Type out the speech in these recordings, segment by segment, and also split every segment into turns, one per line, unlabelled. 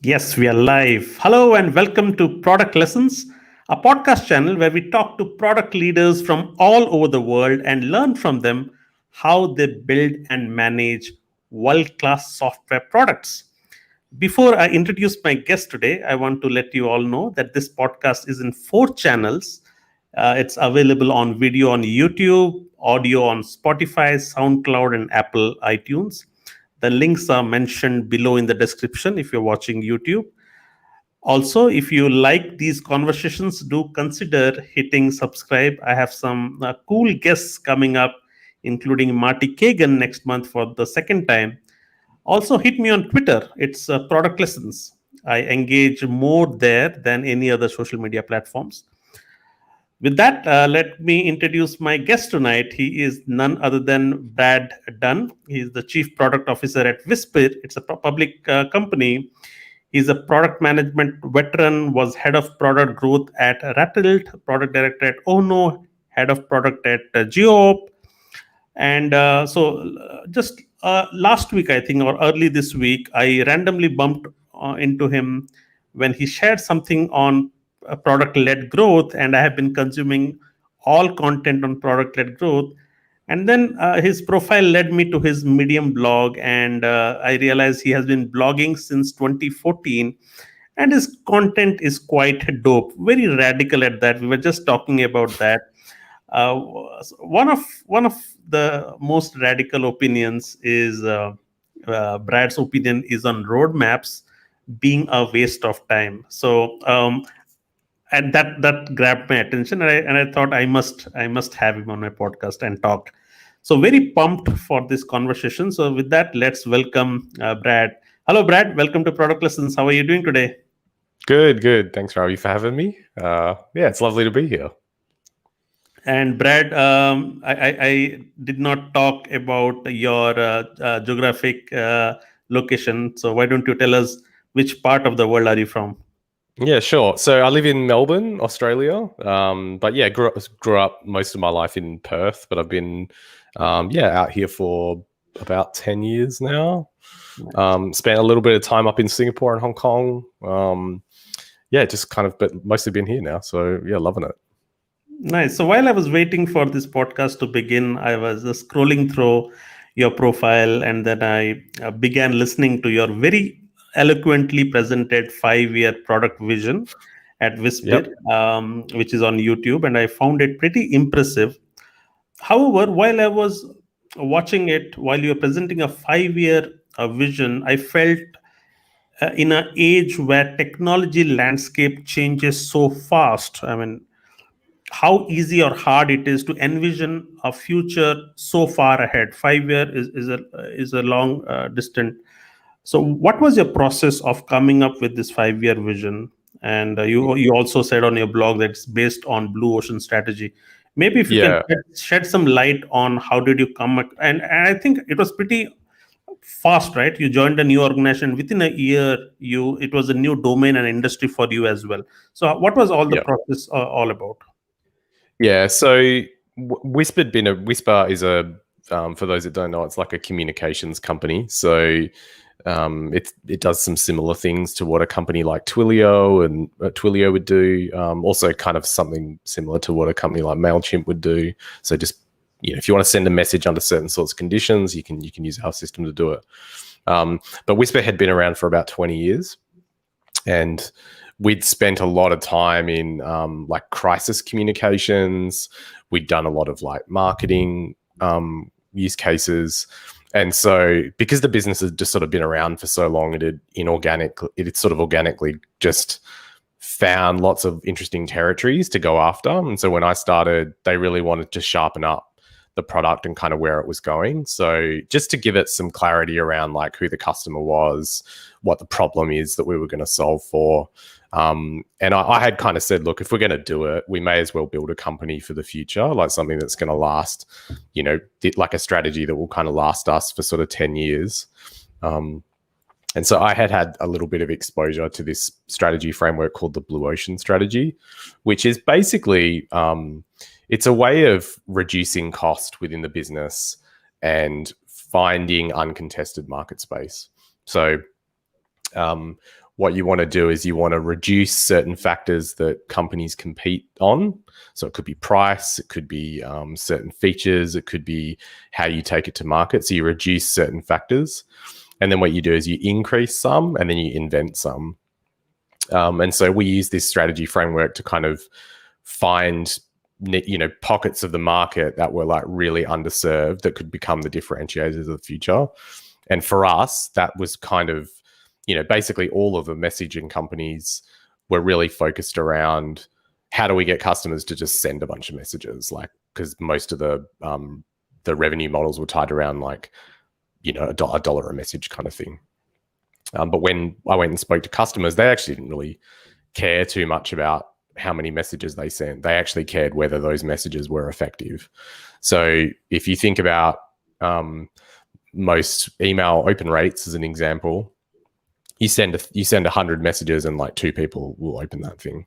Yes, we are live. Hello and welcome to Product Lessons, a podcast channel where we talk to product leaders from all over the world and learn from them how they build and manage world class software products. Before I introduce my guest today, I want to let you all know that this podcast is in four channels. It's available on video on YouTube, audio on Spotify, SoundCloud, and Apple iTunes. The links are mentioned below in the description if you're watching YouTube. Also, if you like these conversations, do consider hitting subscribe. I have some cool guests coming up, including Marty Kagan next month for the second time. Also, hit me on Twitter. It's Product Lessons. I engage more there than any other social media platforms. With that, let me introduce my guest tonight. He is none other than Brad Dunn. He is the Chief Product Officer at Whispir. It's a public company. He's a product management veteran, was head of product growth at Rattled, product director at Ono, head of product at Geop. And just last week, I think, or early this week, I randomly bumped into him when he shared something on product led growth. And I have been consuming all content on product led growth. And then his profile led me to his Medium blog, and I realized he has been blogging since 2014, and his content is quite dope, very radical at that. We were just talking about that. Uh, one of the most radical opinions is Brad's opinion is on roadmaps being a waste of time. And that grabbed my attention, and I thought I must have him on my podcast and talk. So very pumped for this conversation. So with that, let's welcome Brad. Hello, Brad. Welcome to Product Lessons. How are you doing today?
Good, good. Thanks, Ravi, for having me. Yeah, it's lovely to be here.
And Brad, I did not talk about your geographic location. So why don't you tell us which part of the world are you from?
Yeah, sure. So I live in Melbourne, Australia. But yeah, grew up most of my life in Perth, but I've been out here for about 10 years now. Spent a little bit of time up in Singapore and Hong Kong. Just kind of, but mostly been here now. So yeah, loving it.
Nice. So while I was waiting for this podcast to begin, I was scrolling through your profile, and then I began listening to your very eloquently presented 5-year product vision at Whispir,
Yep.
which is on YouTube, and I found it pretty impressive. However, while I was watching it, while you were presenting a 5-year vision, I felt in an age where technology landscape changes so fast. I mean, how easy or hard it is to envision a future so far ahead. 5 year is a long distant. So what was your process of coming up with this 5-year vision? And you also said on your blog that it's based on blue ocean strategy. Maybe if you can
Yeah.
shed some light on how did you come and I think it was pretty fast, right? You joined a new organization within a year. It was a new domain and industry for you as well. So what was all the
Yep.
process all about?
Yeah. So Whispir is a for those that don't know, it's like a communications company. So it does some similar things to what a company like Twilio would do. Also, kind of something similar to what a company like Mailchimp would do. So just if you want to send a message under certain sorts of conditions, you can use our system to do it. But Whispir had been around for about 20 years, and we'd spent a lot of time in like crisis communications. We'd done a lot of like marketing use cases. And so because the business had just sort of been around for so long, it had sort of organically just found lots of interesting territories to go after. And so when I started, they really wanted to sharpen up the product and kind of where it was going. So just to give it some clarity around like who the customer was, what the problem is that we were going to solve for. And I had kind of said, look, if we're going to do it, we may as well build a company for the future, like something that's going to last, like a strategy that will kind of last us for sort of 10 years. And so I had a little bit of exposure to this strategy framework called the Blue Ocean strategy, which is basically, it's a way of reducing cost within the business and finding uncontested market space. So What you want to do is you want to reduce certain factors that companies compete on. So it could be price, it could be certain features, it could be how you take it to market. So you reduce certain factors. And then what you do is you increase some and then you invent some. And so we use this strategy framework to kind of find pockets of the market that were like really underserved that could become the differentiators of the future. And for us, that was kind of, basically all of the messaging companies were really focused around how do we get customers to just send a bunch of messages, like, because most of the revenue models were tied around like, a dollar a message kind of thing. But when I went and spoke to customers, they actually didn't really care too much about how many messages they sent. They actually cared whether those messages were effective. So if you think about most email open rates as an example, you send 100 messages and like 2 people will open that thing.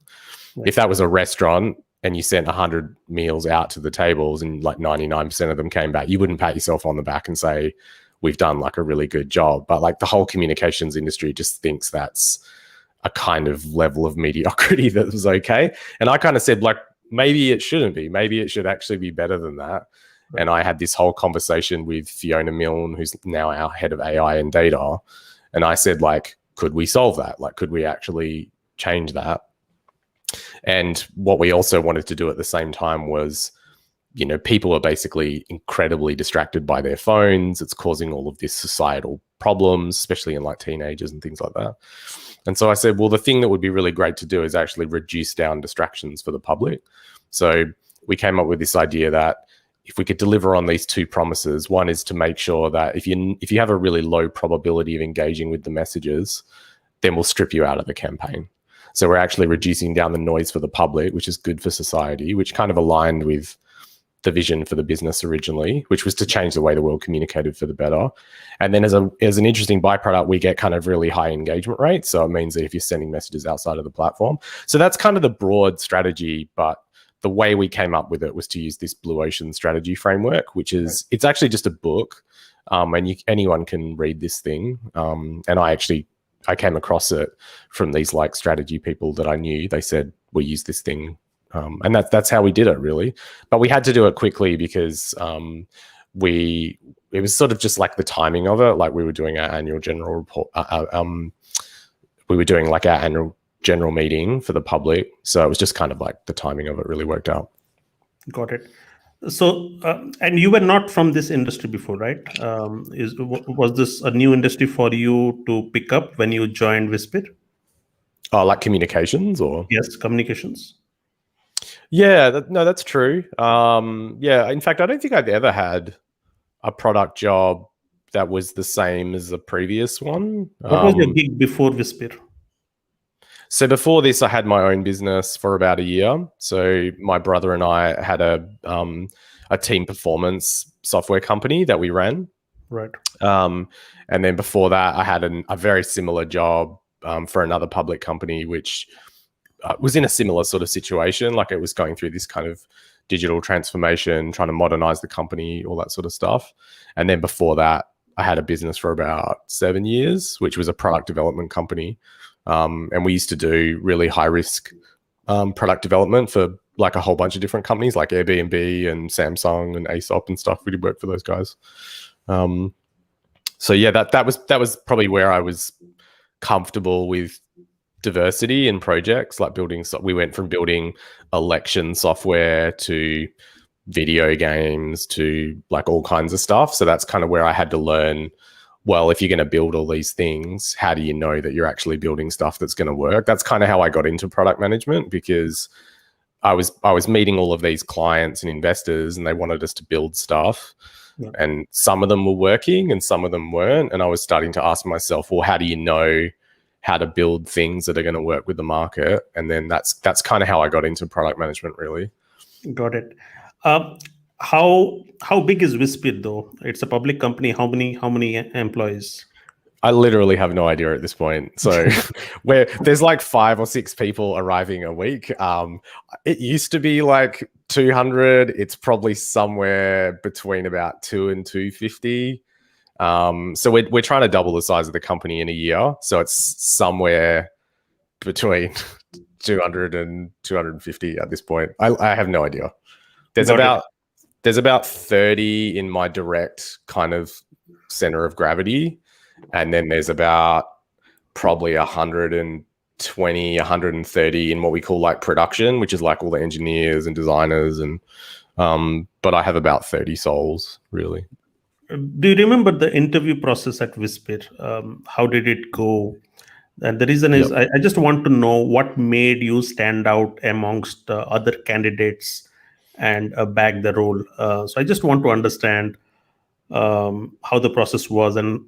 Right. If that was a restaurant and you sent 100 meals out to the tables and like 99% of them came back, you wouldn't pat yourself on the back and say, we've done like a really good job. But like the whole communications industry just thinks that's a kind of level of mediocrity that was okay. And I kind of said, like, maybe it shouldn't be. Maybe it should actually be better than that. Right. And I had this whole conversation with Fiona Milne, who's now our head of AI and data. And I said, like, could we solve that? Like, could we actually change that? And what we also wanted to do at the same time was, people are basically incredibly distracted by their phones. It's causing all of this societal problems, especially in like teenagers and things like that. And so I said, well, the thing that would be really great to do is actually reduce down distractions for the public. So we came up with this idea that if we could deliver on these 2 promises, one is to make sure that if you have a really low probability of engaging with the messages, then we'll strip you out of the campaign. So we're actually reducing down the noise for the public, which is good for society, which kind of aligned with the vision for the business originally, which was to change the way the world communicated for the better. And then as an interesting byproduct, we get kind of really high engagement rates. So it means that if you're sending messages outside of the platform. So that's kind of the broad strategy, but the way we came up with it was to use this Blue Ocean strategy framework, which is, it's actually just a book, and anyone can read this thing. And I came across it from these like strategy people that I knew. They said, we use this thing. And that's how we did it, really. But we had to do it quickly because it was sort of just like the timing of it. Like we were doing our annual general report. We were doing like our annual general meeting for the public. So it was just kind of like the timing of it really worked out.
Got it. So, and you were not from this industry before, right? Was this a new industry for you to pick up when you joined Whispir?
Oh, like communications or?
Yes, communications.
Yeah, that's true. Yeah, in fact, I don't think I've ever had a product job that was the same as the previous one.
What was your gig before Whispir?
So before this, I had my own business for about a year. So my brother and I had a team performance software company that we ran.
Right.
And then before that, I had a very similar job for another public company, which was in a similar sort of situation. Like it was going through this kind of digital transformation, trying to modernize the company, all that sort of stuff. And then before that, I had a business for about 7 years, which was a product development company. And we used to do really high risk product development for like a whole bunch of different companies like Airbnb and Samsung and Aesop and stuff. We did work for those guys. So yeah, that was probably where I was comfortable with diversity in projects, like building. So we went from building election software to video games to like all kinds of stuff. So that's kind of where I had to learn, well, if you're going to build all these things, how do you know that you're actually building stuff that's going to work? That's kind of how I got into product management, because I was meeting all of these clients and investors and they wanted us to build stuff. Yeah. And some of them were working and some of them weren't. And I was starting to ask myself, well, how do you know how to build things that are going to work with the market? And then that's kind of how I got into product management, really.
Got it. How big is Whispir though? It's a public company. How many employees?
I literally have no idea at this point. So where there's like 5 or 6 people arriving a week. It used to be like 200. It's probably somewhere between about 2 and 250. So we're trying to double the size of the company in a year. So it's somewhere between 200 and 250 at this point. I have no idea. There's
Got
about 30 in my direct kind of center of gravity, and then there's about probably 120, 130 in what we call like production, which is like all the engineers and designers, and but I have about 30 souls really.
Do you remember the interview process at Whispir? How did it go? And the reason is,
Yep.
I just want to know what made you stand out amongst other candidates and bag the role. So I just want to understand how the process was and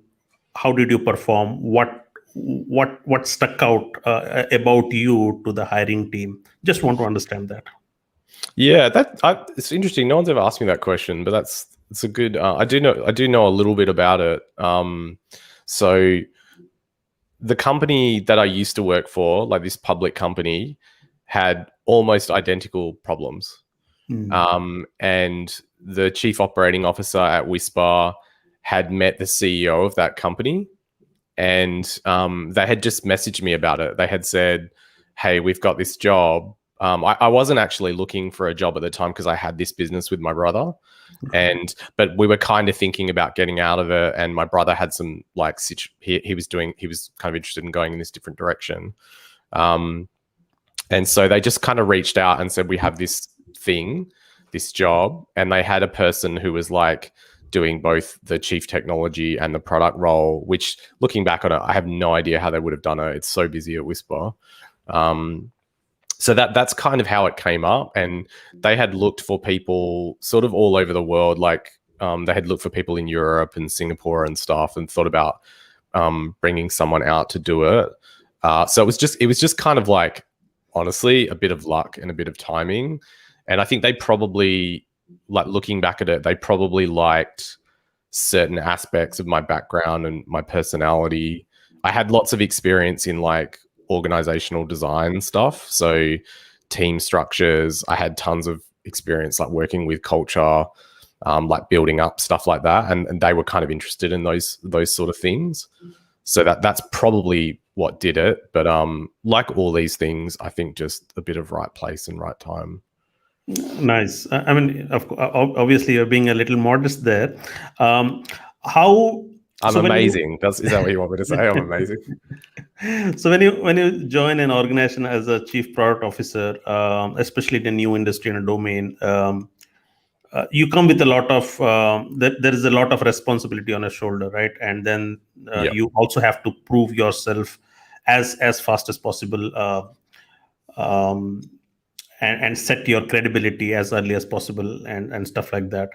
how did you perform. What stuck out about you to the hiring team? Just want to understand that.
Yeah, it's interesting. No one's ever asked me that question, but it's a good. I do know a little bit about it. So the company that I used to work for, like this public company, had almost identical problems. And the chief operating officer at Whispir had met the CEO of that company, and they had just messaged me about it. They had said, "Hey, we've got this job." I wasn't actually looking for a job at the time because I had this business with my brother, but we were kind of thinking about getting out of it. And my brother had some like he was kind of interested in going in this different direction, and so they just kind of reached out and said, "We have this job," and they had a person who was like doing both the chief technology and the product role, which looking back on it, I have no idea how they would have done it. It's so busy at Whispir. So that's kind of how it came up. And they had looked for people sort of all over the world. Like they had looked for people in Europe and Singapore and stuff, and thought about bringing someone out to do it. So it was just kind of like, honestly, a bit of luck and a bit of timing. And I think they probably, like looking back at it, they probably liked certain aspects of my background and my personality. I had lots of experience in like organizational design stuff. So team structures, I had tons of experience like working with culture, like building up stuff like that. And they were kind of interested in those sort of things. So that's probably what did it. But like all these things, I think just a bit of right place and right time.
Nice. I mean, obviously, you're being a little modest there. How
I'm
so
amazing. Is that what you want me to say? I'm amazing.
So when you join an organization as a chief product officer, especially in a new industry and a domain, you come with a lot of there is a lot of responsibility on your shoulder, right? And then
Yep.
you also have to prove yourself as fast as possible. And set your credibility as early as possible and stuff like that.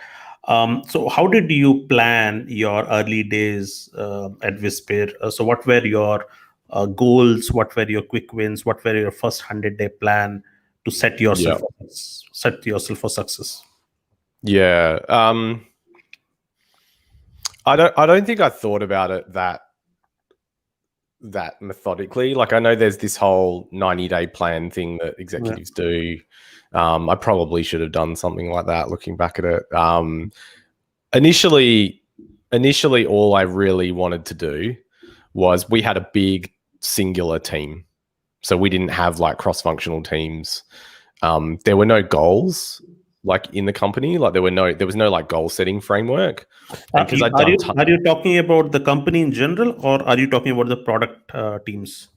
So how did you plan your early days at Whispir? So what were your goals? What were your quick wins? What were your first 100-day plan to set yourself for success?
Yeah. I don't think I thought about it that methodically. Like I know there's this whole 90-day plan thing that executives do. I probably should have done something like that looking back at it. Initially all I really wanted to do was, we had a big singular team. So we didn't have like cross-functional teams. There were no goals like in the company. Like there was no like goal setting framework.
Are you talking about the company in general, or are you talking about the product teams?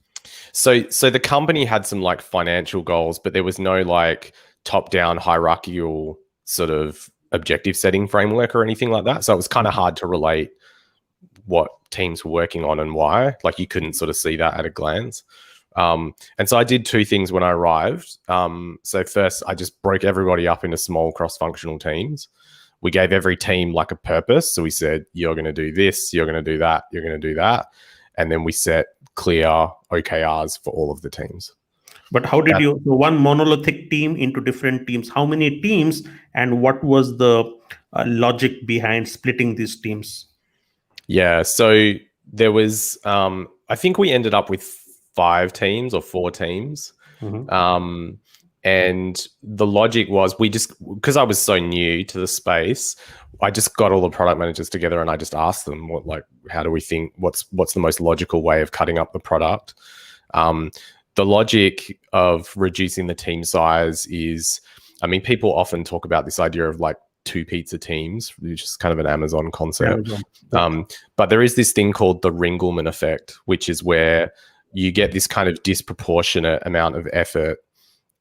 So the company had some like financial goals, but there was no like top-down hierarchical sort of objective setting framework or anything like that. So it was kind of hard to relate what teams were working on and why. Like you couldn't sort of see that at a glance. And so I did two things when I arrived. So first, I just broke everybody up into small cross-functional teams. We gave every team like a purpose. So we said, you're going to do this, you're going to do that, you're going to do that. And then we set clear OKRs for all of the teams.
But how did you, one monolithic team into different teams? How many teams, and what was the logic behind splitting these teams?
Yeah, so there was, I think we ended up with 5 teams or 4 teams. And the logic was because I was so new to the space, I just got all the product managers together and I just asked them how do we think, what's the most logical way of cutting up the product? The logic of reducing the team size is, I mean, people often talk about this idea of like 2 pizza teams, which is kind of an Amazon concept. But there is this thing called the Ringleman effect, which is where you get this kind of disproportionate amount of effort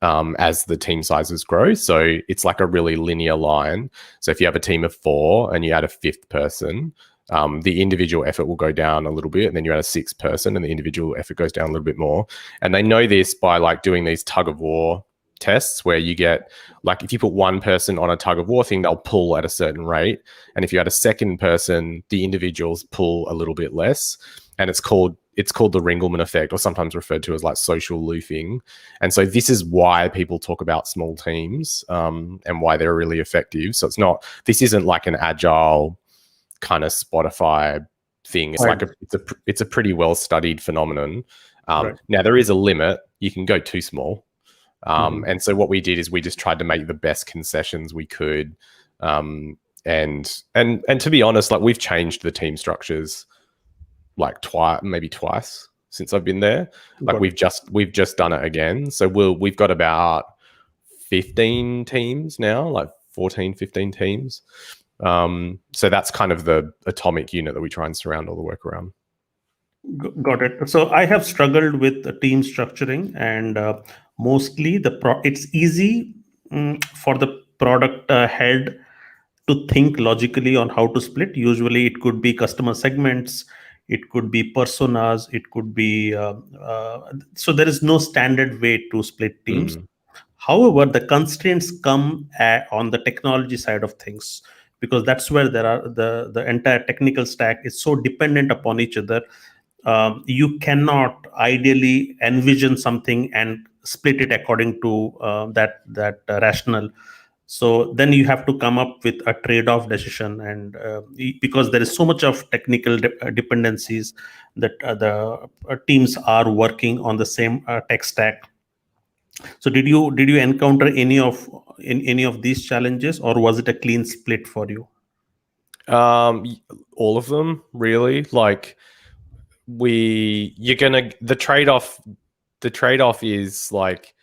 as the team sizes grow. So it's like a really linear line. So if you have a team of 4 and you add a 5th person, the individual effort will go down a little bit, and then you add a 6th person and the individual effort goes down a little bit more. And they know this by like doing these tug of war tests where you get, like, if you put one person on a tug of war thing, they'll pull at a certain rate. And if you add a second person, the individuals pull a little bit less. And it's called the Ringleman effect, or sometimes referred to as like social loofing. And so this is why people talk about small teams and why they're really effective. So this isn't like an agile kind of Spotify thing. It's like it's a pretty well studied phenomenon. Now there is a limit. You can go too small. And so what we did is we just tried to make the best concessions we could. And to be honest, like, we've changed the team structures like twice since I've been there. Like we've just done it again. So we've got about 15 teams now, like 14, 15 teams. So that's kind of the atomic unit that we try and surround all the work around.
Got it. So I have struggled with the team structuring, and mostly it's easy for the product head to think logically on how to split. Usually it could be customer segments, it could be personas, it could be so there is no standard way to split teams. However, the constraints come on the technology side of things, because that's where there are the entire technical stack is so dependent upon each other. You cannot ideally envision something and split it according to that rationale. So then you have to come up with a trade-off decision, and because there is so much of technical dependencies that the teams are working on the same tech stack. So did you encounter any of these challenges, or was it a clean split for you?
All of them, really. Like, the trade-off is like,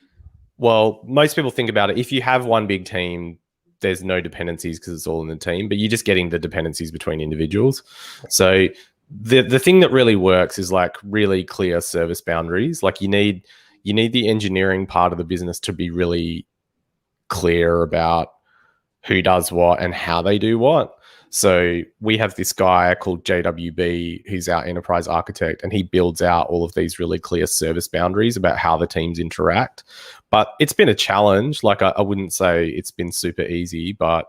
well, most people think about it. If you have one big team, there's no dependencies because it's all in the team, but you're just getting the dependencies between individuals. So the thing that really works is like really clear service boundaries. Like you need the engineering part of the business to be really clear about who does what and how they do what. So we have this guy called JWB, who's our enterprise architect, and he builds out all of these really clear service boundaries about how the teams interact. But it's been a challenge. Like, I wouldn't say it's been super easy, but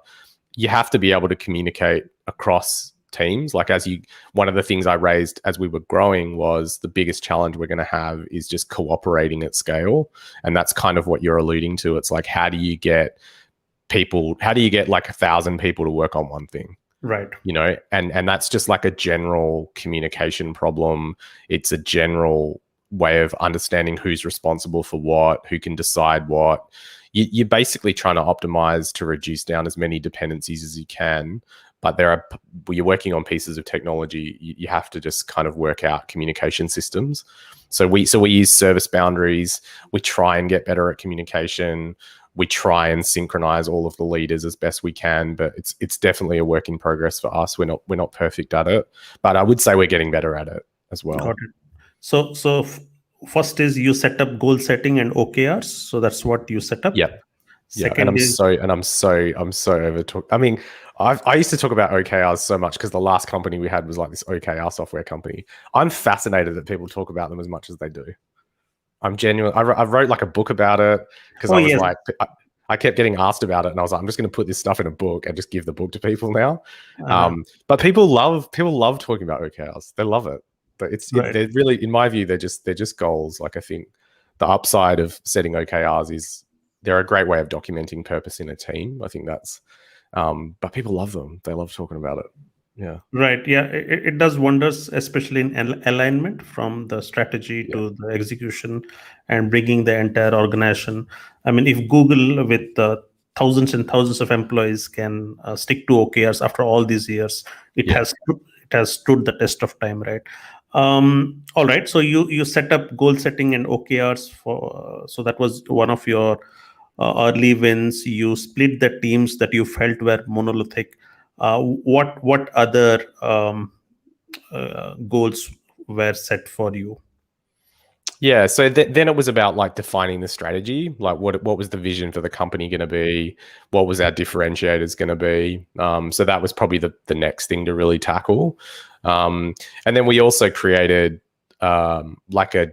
you have to be able to communicate across teams. Like, one of the things I raised as we were growing was the biggest challenge we're going to have is just cooperating at scale. And that's kind of what you're alluding to. It's like, how do you get like 1,000 people to work on one thing?
Right.
You know, and that's just like a general communication problem. It's a general way of understanding who's responsible for what, who can decide what. You're basically trying to optimize to reduce down as many dependencies as you can. But you're working on pieces of technology. You have to just kind of work out communication systems. So we use service boundaries. We try and get better at communication. We try and synchronize all of the leaders as best we can, but it's definitely a work in progress for us. We're not perfect at it, but I would say we're getting better at it as well.
Got it. So first is you set up goal setting and OKRs. So that's what you set up.
Yep.
Second
I'm so over talk. I mean, I used to talk about OKRs so much because the last company we had was like this OKR software company. I'm fascinated that people talk about them as much as they do. I'm genuine. I wrote like a book about it because like, I kept getting asked about it, and I was like, I'm just going to put this stuff in a book and just give the book to people now. But people love talking about OKRs. They love it. But they're really, in my view, they're just goals. Like, I think the upside of setting OKRs is they're a great way of documenting purpose in a team. I think that's, but people love them. They love talking about it. Yeah.
Right. Yeah, it does wonders, especially in alignment from the strategy
Yeah.
to the execution and bringing the entire organization. I mean, if Google with thousands and thousands of employees can stick to OKRs after all these years, it
Yeah.
has it has stood the test of time, right? All right. So you set up goal setting and OKRs for. So that was one of your early wins. You split the teams that you felt were monolithic. What other goals were set for you?
Yeah. So then it was about like defining the strategy, like what was the vision for the company going to be, what was our differentiators going to be. So that was probably the next thing to really tackle. And then we also created like a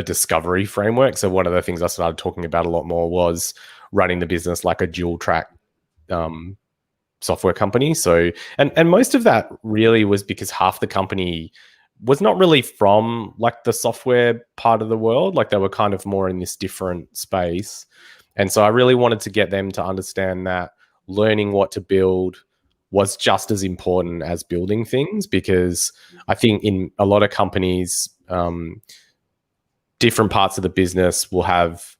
discovery framework. So one of the things I started talking about a lot more was running the business like a dual track um, software company. So and most of that really was because half the company was not really from like the software part of the world. Like they were kind of more in this different space. And so I really wanted to get them to understand that learning what to build was just as important as building things, because I think in a lot of companies, different parts of the business will have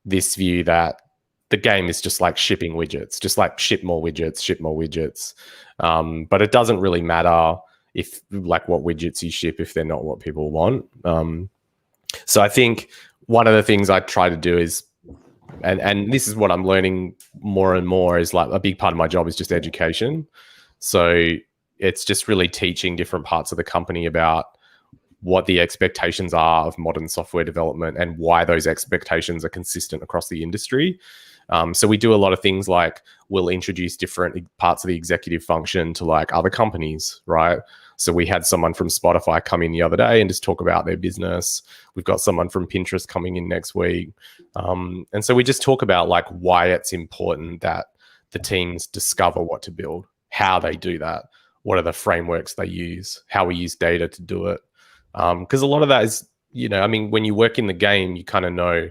this view that the game is just like shipping widgets, just like ship more widgets, ship more widgets. But it doesn't really matter if like what widgets you ship if they're not what people want. So I think one of the things I try to do is, and this is what I'm learning more and more, is like a big part of my job is just education. So it's just really teaching different parts of the company about what the expectations are of modern software development and why those expectations are consistent across the industry. So we do a lot of things like we'll introduce different parts of the executive function to like other companies, right? So we had someone from Spotify come in the other day and just talk about their business. We've got someone from Pinterest coming in next week. And so we just talk about like why it's important that the teams discover what to build, how they do that, what are the frameworks they use, how we use data to do it. Because a lot of that is, I mean, when you work in the game, you kind of know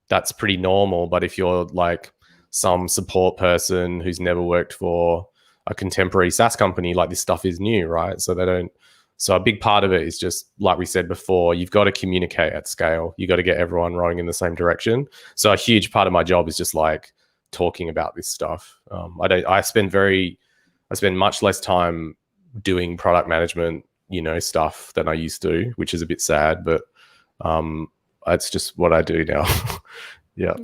that's pretty normal. But if you're like some support person who's never worked for a contemporary SaaS company, like this stuff is new, right? So they don't. So a big part of it is just like we said before, you've got to communicate at scale. You got to get everyone rowing in the same direction. So a huge part of my job is just like talking about this stuff. I spend much less time doing product management stuff than I used to, which is a bit sad, but it's just what I do now. Yeah.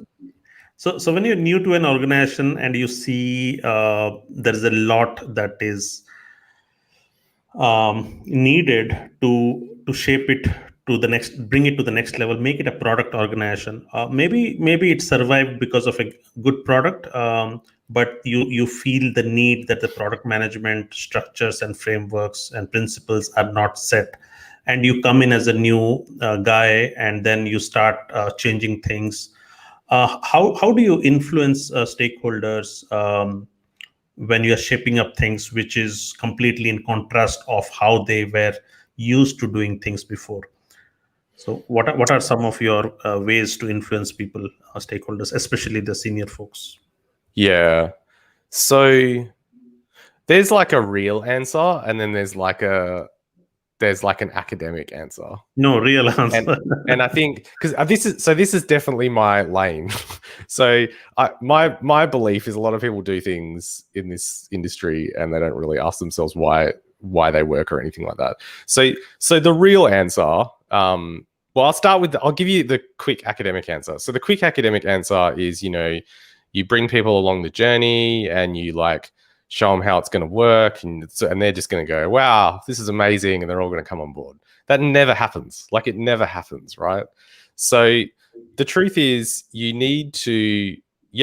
So when you're new to an organization and you see there is a lot that is needed to shape it to the next, bring it to the next level, make it a product organization. Maybe it survived because of a good product, but you feel the need that the product management structures and frameworks and principles are not set, and you come in as a new guy, and then you start changing things. How do you influence stakeholders when you're shaping up things which is completely in contrast of how they were used to doing things before? So what are some of your ways to influence people, stakeholders, especially the senior folks?
Yeah. So there's like a real answer, and then there's like an academic answer.
No real
And
answer.
and I think because this is definitely my lane. So my belief is a lot of people do things in this industry and they don't really ask themselves why they work or anything like that. So the real answer, well, I'll give you the quick academic answer. So the quick academic answer is, you bring people along the journey and you like show them how it's going to work, and they're just going to go, wow, this is amazing, and they're all going to come on board. That never happens. Like, it never happens, right? So the truth is you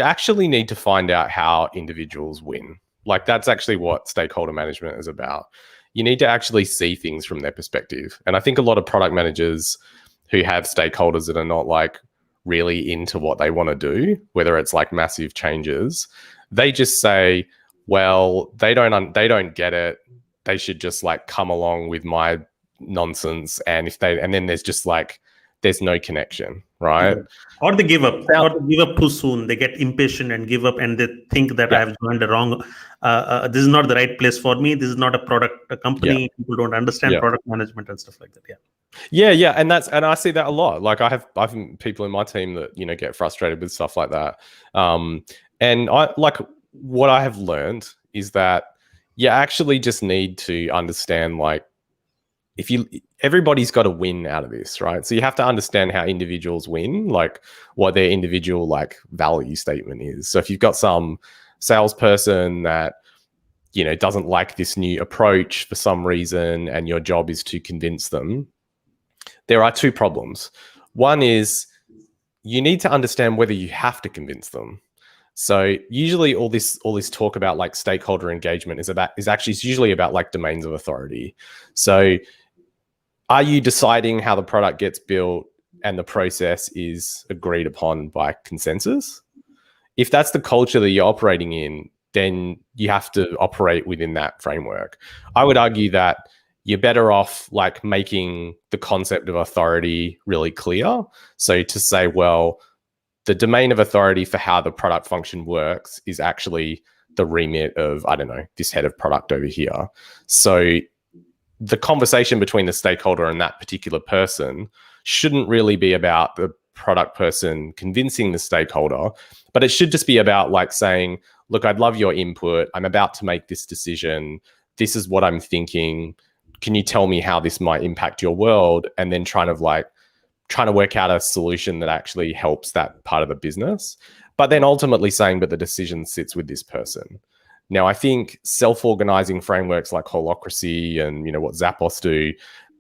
actually need to find out how individuals win. Like, that's actually what stakeholder management is about. You need to actually see things from their perspective. And I think a lot of product managers who have stakeholders that are not like really into what they want to do, whether it's like massive changes, they just say, well, they don't get it. They should just like come along with my nonsense. And then there's there's no connection, right?
Or they give up,
Now,
or they give up too soon. They get impatient and give up, and they think that I
yeah,
have joined the wrong. This is not the right place for me. This is not a product a
yeah,
company. People don't understand
yeah.
product management and stuff like that. Yeah.
Yeah, and I see that a lot. Like I've people in my team that get frustrated with stuff like that. And I like what I have learned is that you actually just need to understand like everybody's got to win out of this, right? So you have to understand how individuals win, like what their individual like value statement is. So if you've got some salesperson that doesn't like this new approach for some reason, and your job is to convince them, there are two problems. One is you need to understand whether you have to convince them. So usually all this talk about like stakeholder engagement is usually about like domains of authority. So are you deciding how the product gets built and the process is agreed upon by consensus? If that's the culture that you're operating in, then you have to operate within that framework. I would argue that you're better off like making the concept of authority really clear. So to say, well, the domain of authority for how the product function works is actually the remit of, I don't know, this head of product over here. So the conversation between the stakeholder and that particular person shouldn't really be about the product person convincing the stakeholder, but it should just be about like saying, look, I'd love your input. I'm about to make this decision. This is what I'm thinking. Can you tell me how this might impact your world? And then trying to work out a solution that actually helps that part of the business. But then ultimately saying, but the decision sits with this person. Now, I think self-organizing frameworks like Holacracy and what Zappos do,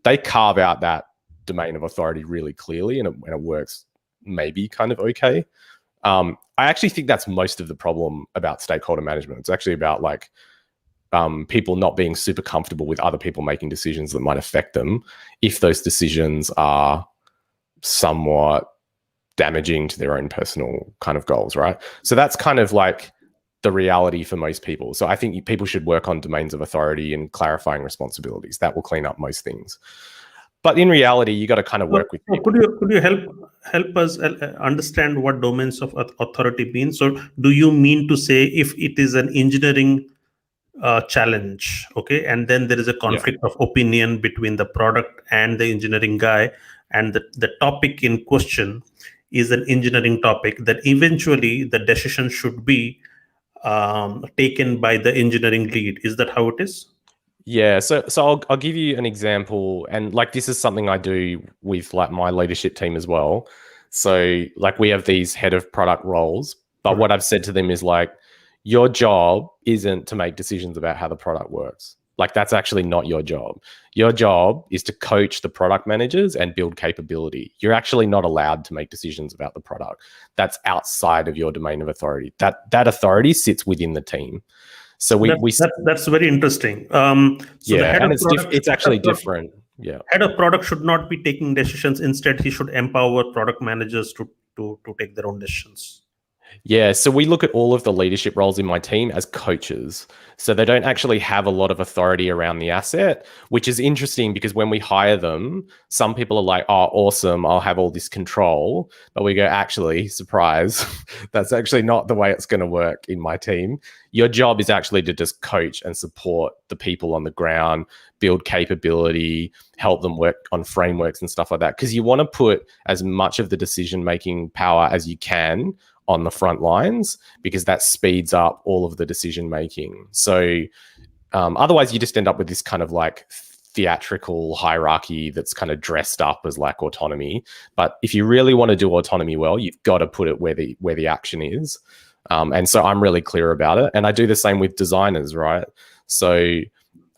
they carve out that domain of authority really clearly, and it works maybe kind of okay. I actually think that's most of the problem about stakeholder management. It's actually about like people not being super comfortable with other people making decisions that might affect them if those decisions are somewhat damaging to their own personal kind of goals, right? So that's kind of like the reality for most people. So I think people should work on domains of authority and clarifying responsibilities. That will clean up most things. But in reality, you got to kind of work with people.
Could you help us understand what domains of authority mean? So do you mean to say if it is an engineering challenge, okay, and then there is a conflict of opinion between the product and the engineering guy, and the topic in question is an engineering topic, that eventually the decision should be taken by the engineering lead. Is that how it is?
Yeah, so I'll give you an example, and like this is something I do with like my leadership team as well. So like we have these head of product roles, but what I've said to them is like, your job isn't to make decisions about how the product works. Like that's actually not your job. Your job is to coach the product managers and build capability. You're actually not allowed to make decisions about the product. That's outside of your domain of authority. That authority sits within the team. So
that's very interesting. So the head of product,
it's actually different. Yeah.
Head of product should not be taking decisions. Instead, he should empower product managers to take their own decisions.
Yeah, so we look at all of the leadership roles in my team as coaches. So they don't actually have a lot of authority around the asset, which is interesting because when we hire them, some people are like, oh, awesome, I'll have all this control. But we go, actually, surprise, that's actually not the way it's going to work in my team. Your job is actually to just coach and support the people on the ground, build capability, help them work on frameworks and stuff like that. Because you want to put as much of the decision-making power as you can on the front lines, because that speeds up all of the decision making. So otherwise you just end up with this kind of like theatrical hierarchy that's kind of dressed up as like autonomy. But if you really want to do autonomy well, you've got to put it where the action is. And so I'm really clear about it. And I do the same with designers, right? So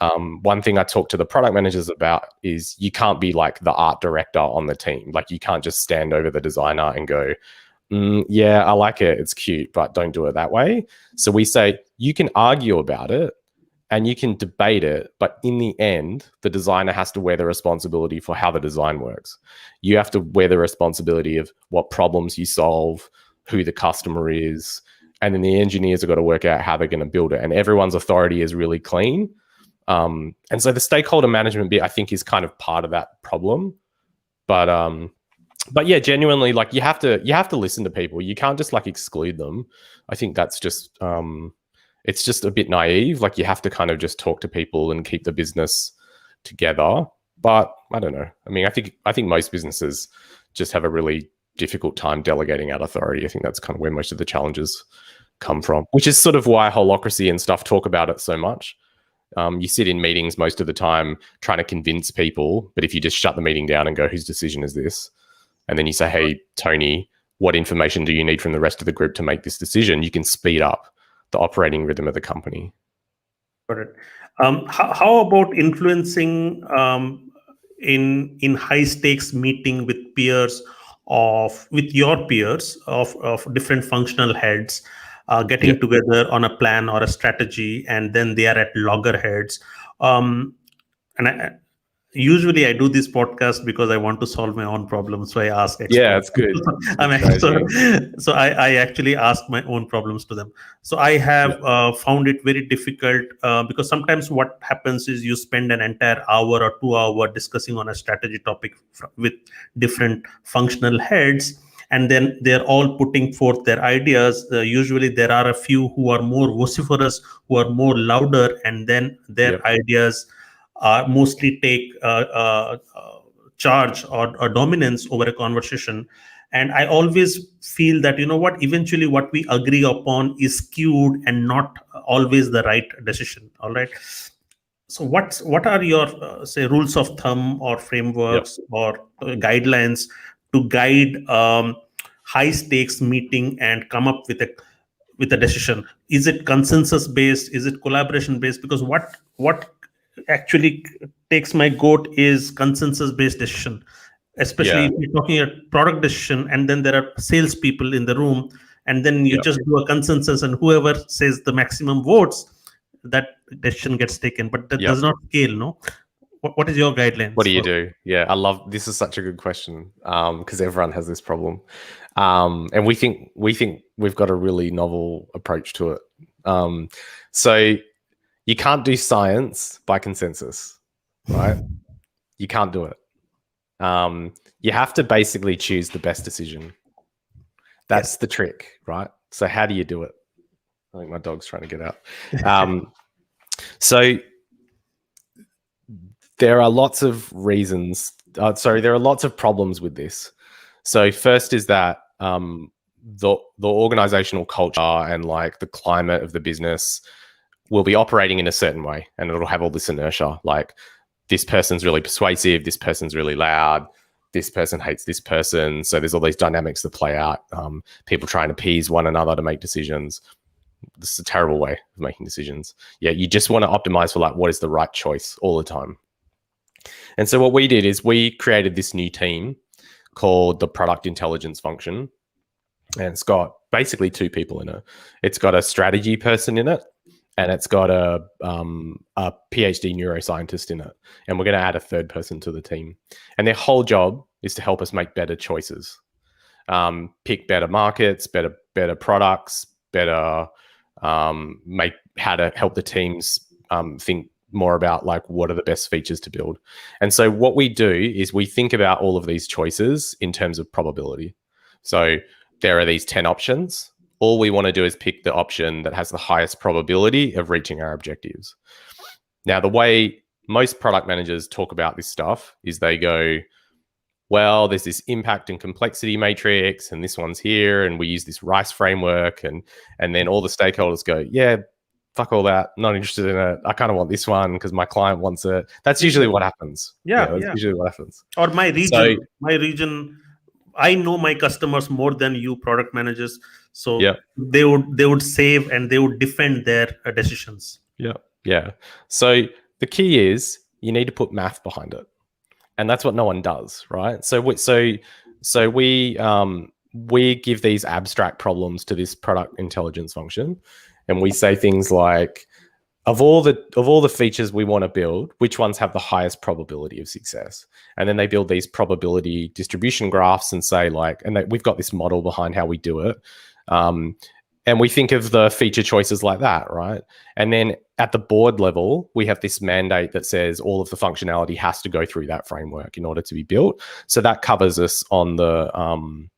one thing I talk to the product managers about is you can't be like the art director on the team. Like you can't just stand over the designer and go, yeah, I like it, it's cute, but don't do it that way. So we say you can argue about it and you can debate it, but in the end, the designer has to wear the responsibility for how the design works. You have to wear the responsibility of what problems you solve, who the customer is, and then the engineers have got to work out how they're going to build it. And everyone's authority is really clean. And so the stakeholder management bit, I think, is kind of part of that problem. But But yeah, genuinely, like you have to listen to people. You can't just like exclude them. I think that's just it's just a bit naive. Like you have to kind of just talk to people and keep the business together. But I don't know. I mean, I think most businesses just have a really difficult time delegating out authority. I think that's kind of where most of the challenges come from, which is sort of why holocracy and stuff talk about it so much. You sit in meetings most of the time trying to convince people, but if you just shut the meeting down and go, whose decision is this? And then you say, hey, Tony, what information do you need from the rest of the group to make this decision? You can speed up the operating rhythm of the company.
Got it. How about influencing in high stakes meeting with peers with your peers of different functional heads, getting together on a plan or a strategy, and then they are at loggerheads. And usually I do this podcast because I want to solve my own problems, so I ask experts.
Yeah, it's good.
So I actually ask my own problems to them. So I have found it very difficult because sometimes what happens is you spend an entire hour or 2 hour discussing on a strategy topic with different functional heads, and then they're all putting forth their ideas. Usually there are a few who are more vociferous, who are more louder, and then their ideas mostly take charge or dominance over a conversation. And I always feel that, eventually what we agree upon is skewed and not always the right decision. All right. So what are your say rules of thumb or frameworks or guidelines to guide high stakes meeting and come up with a decision? Is it consensus based? Is it collaboration based? Because what actually takes my goat is consensus based decision, especially if you're talking a product decision and then there are salespeople in the room, and then you just do a consensus, and whoever says the maximum votes, that decision gets taken. But that does not scale. No. What is your guidelines?
What do you do? Yeah, I love this. Is such a good question because everyone has this problem, and we think we've got a really novel approach to it. So you can't do science by consensus, right? You can't do it. You have to basically choose the best decision. That's the trick, right? So how do you do it? I think my dog's trying to get out. So there are lots of reasons. There are lots of problems with this. So first is that the organizational culture and like the climate of the business will be operating in a certain way, and it'll have all this inertia. Like this person's really persuasive, this person's really loud, this person hates this person. So there's all these dynamics that play out. People trying to appease one another to make decisions. This is a terrible way of making decisions. Yeah, you just want to optimize for like what is the right choice all the time. And so what we did is we created this new team called the product intelligence function. And it's got basically two people in it. It's got a strategy person in it, and it's got a PhD neuroscientist in it. And we're going to add a third person to the team. And their whole job is to help us make better choices, pick better markets, better products, better make how to help the teams think more about like what are the best features to build. And so what we do is we think about all of these choices in terms of probability. So there are these 10 options. All we want to do is pick the option that has the highest probability of reaching our objectives. Now, the way most product managers talk about this stuff is they go, well, there's this impact and complexity matrix, and this one's here, and we use this RICE framework, and then all the stakeholders go, yeah, fuck all that, not interested in it. I kind of want this one because my client wants it. That's usually what happens. That's usually what happens.
Or my region. I know my customers more than you product managers, so they would save and they would defend their decisions.
Yeah. So the key is you need to put math behind it, and that's what no one does, right? So we give these abstract problems to this product intelligence function, and we say things like, of all the features we want to build, which ones have the highest probability of success? And then they build these probability distribution graphs and say like, we've got this model behind how we do it. And And we think of the feature choices like that, right? And then at the board level, we have this mandate that says all of the functionality has to go through that framework in order to be built. So that covers us on the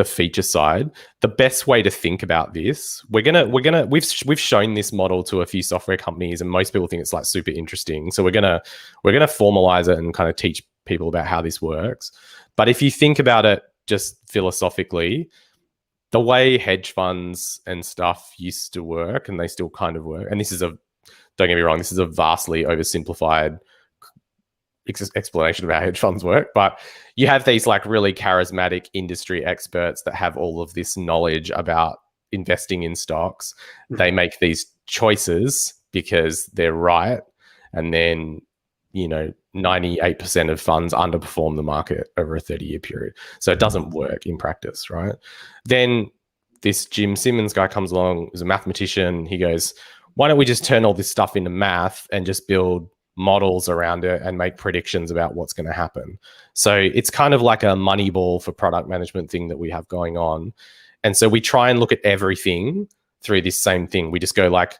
feature side. The best way to think about this, we've shown this model to a few software companies, and most people think it's like super interesting. So we're gonna formalize it and kind of teach people about how this works. But if you think about it just philosophically, the way hedge funds and stuff used to work, and they still kind of work, and don't get me wrong, this is a vastly oversimplified explanation of how hedge funds work, but you have these like really charismatic industry experts that have all of this knowledge about investing in stocks. They make these choices because they're right, and then 98% of funds underperform the market over a 30-year period. So it doesn't work in practice, right? Then this Jim Simmons guy comes along, who's a mathematician. He goes, why don't we just turn all this stuff into math and just build models around it and make predictions about what's going to happen? So it's kind of like a Moneyball for product management thing that we have going on. And so we try and look at everything through this same thing. We just go like,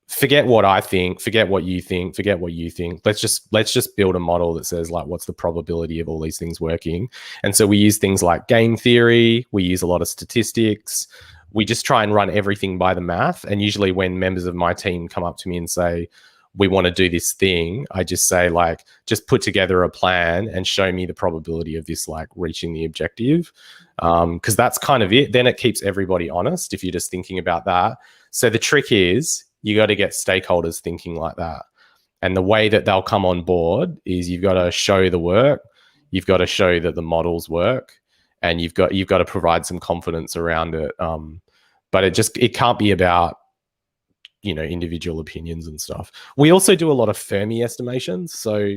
forget what I think, forget what you think, forget what you think. Let's just build a model that says like, what's the probability of all these things working? And so we use things like game theory. We use a lot of statistics. We just try and run everything by the math. And usually when members of my team come up to me and say, we want to do this thing, I just say like, just put together a plan and show me the probability of this like reaching the objective. Because that's kind of it. Then it keeps everybody honest if you're just thinking about that. So the trick is you got to get stakeholders thinking like that. And the way that they'll come on board is you've got to show the work, you've got to show that the models work, and you've got to provide some confidence around it. But it can't be about individual opinions and stuff. We also do a lot of Fermi estimations. So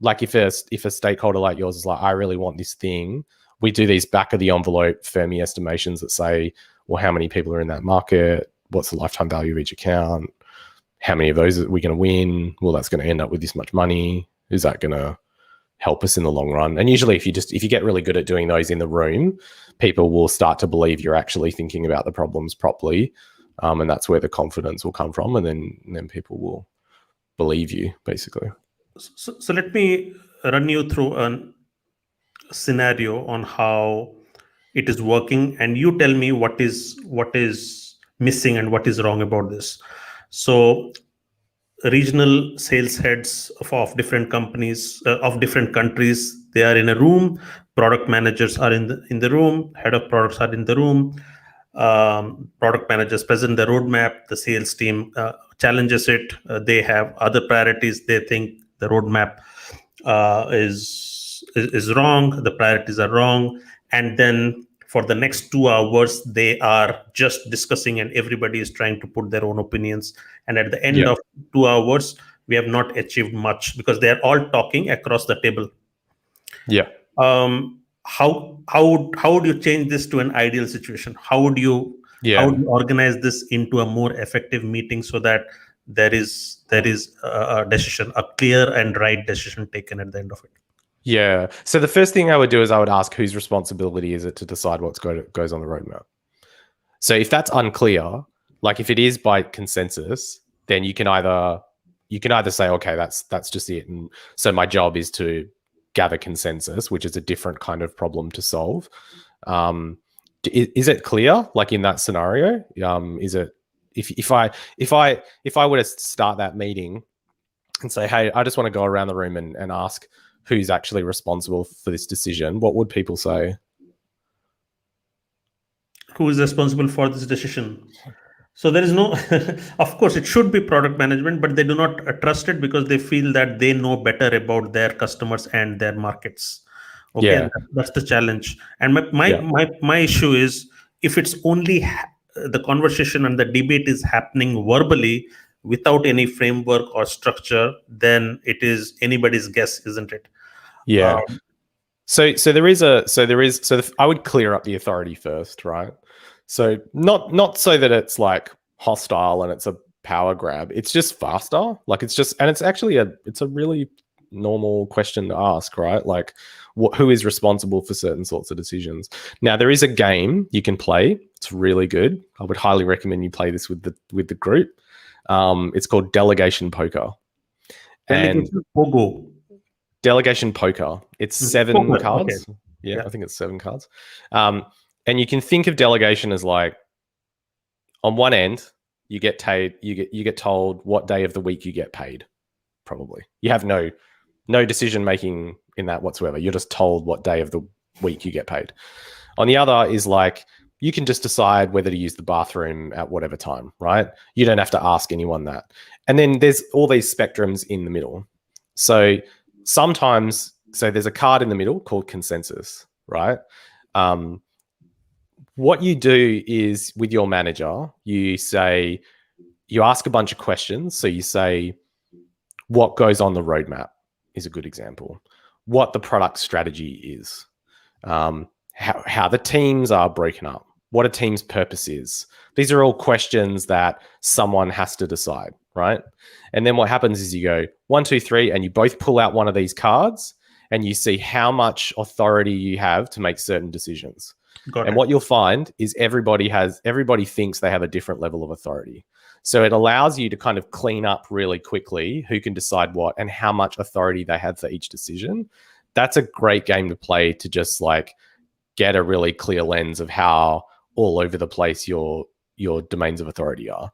like if a stakeholder like yours is like, I really want this thing, we do these back of the envelope Fermi estimations that say, well, how many people are in that market? What's the lifetime value of each account? How many of those are we going to win? Well, that's going to end up with this much money. Is that going to help us in the long run? And usually if you get really good at doing those in the room, people will start to believe you're actually thinking about the problems properly. And that's where the confidence will come from. And then people will believe you, basically.
So let me run you through a scenario on how it is working, and you tell me what is missing and what is wrong about this. So regional sales heads of different companies of different countries, they are in a room. Product managers are in the room. Head of products are in the room. Product managers present the roadmap. The sales team challenges it. They have other priorities. They think the roadmap is wrong. The priorities are wrong. And then for the next 2 hours, they are just discussing, and everybody is trying to put their own opinions. And at the end of 2 hours, we have not achieved much because they are all talking across the table.
Yeah.
How would you change this to an ideal situation? How would you organize this into a more effective meeting so that there is a decision, a clear and right decision taken at the end of it?
Yeah. So the first thing I would do is I would ask whose responsibility is it to decide what goes on the roadmap. So if that's unclear, like if it is by consensus, then you can either say, okay, that's just it. And so my job is to gather consensus, which is a different kind of problem to solve. Is it clear? Like in that scenario, is it if I were to start that meeting and say, hey, I just want to go around the room and ask who's actually responsible for this decision, what would people say?
Who is responsible for this decision? So there is no, of course, it should be product management, but they do not trust it because they feel that they know better about their customers and their markets. Okay,
Yeah.
that's the challenge. And my issue is if it's only the conversation and the debate is happening verbally without any framework or structure, then it is anybody's guess, isn't it?
Yeah. So I would clear up the authority first, right? So not so that it's like hostile and it's a power grab. It's just faster. Like it's actually it's a really normal question to ask, right? Like, who is responsible for certain sorts of decisions. Now, there is a game you can play. It's really good. I would highly recommend you play this with the group. It's called Delegation Poker.
Delegation Pogo.
Delegation Poker. It's 7
Poker.
cards.
Okay.
Yeah, I think it's 7 cards. And you can think of delegation as like, on one end, you get told what day of the week you get paid. Probably you have no decision making in that whatsoever. You're just told what day of the week you get paid. On the other is like, you can just decide whether to use the bathroom at whatever time, right? You don't have to ask anyone that. And then there's all these spectrums in the middle. So sometimes, there's a card in the middle called consensus, right? What you do is with your manager, you ask a bunch of questions. So you say, what goes on the roadmap is a good example. What the product strategy is, how the teams are broken up, what a team's purpose is. These are all questions that someone has to decide, right? And then what happens is you go 1, 2, 3, and you both pull out one of these cards and you see how much authority you have to make certain decisions. And what you'll find is everybody thinks they have a different level of authority. So it allows you to kind of clean up really quickly who can decide what and how much authority they have for each decision. That's a great game to play to just like get a really clear lens of how all over the place your domains of authority are.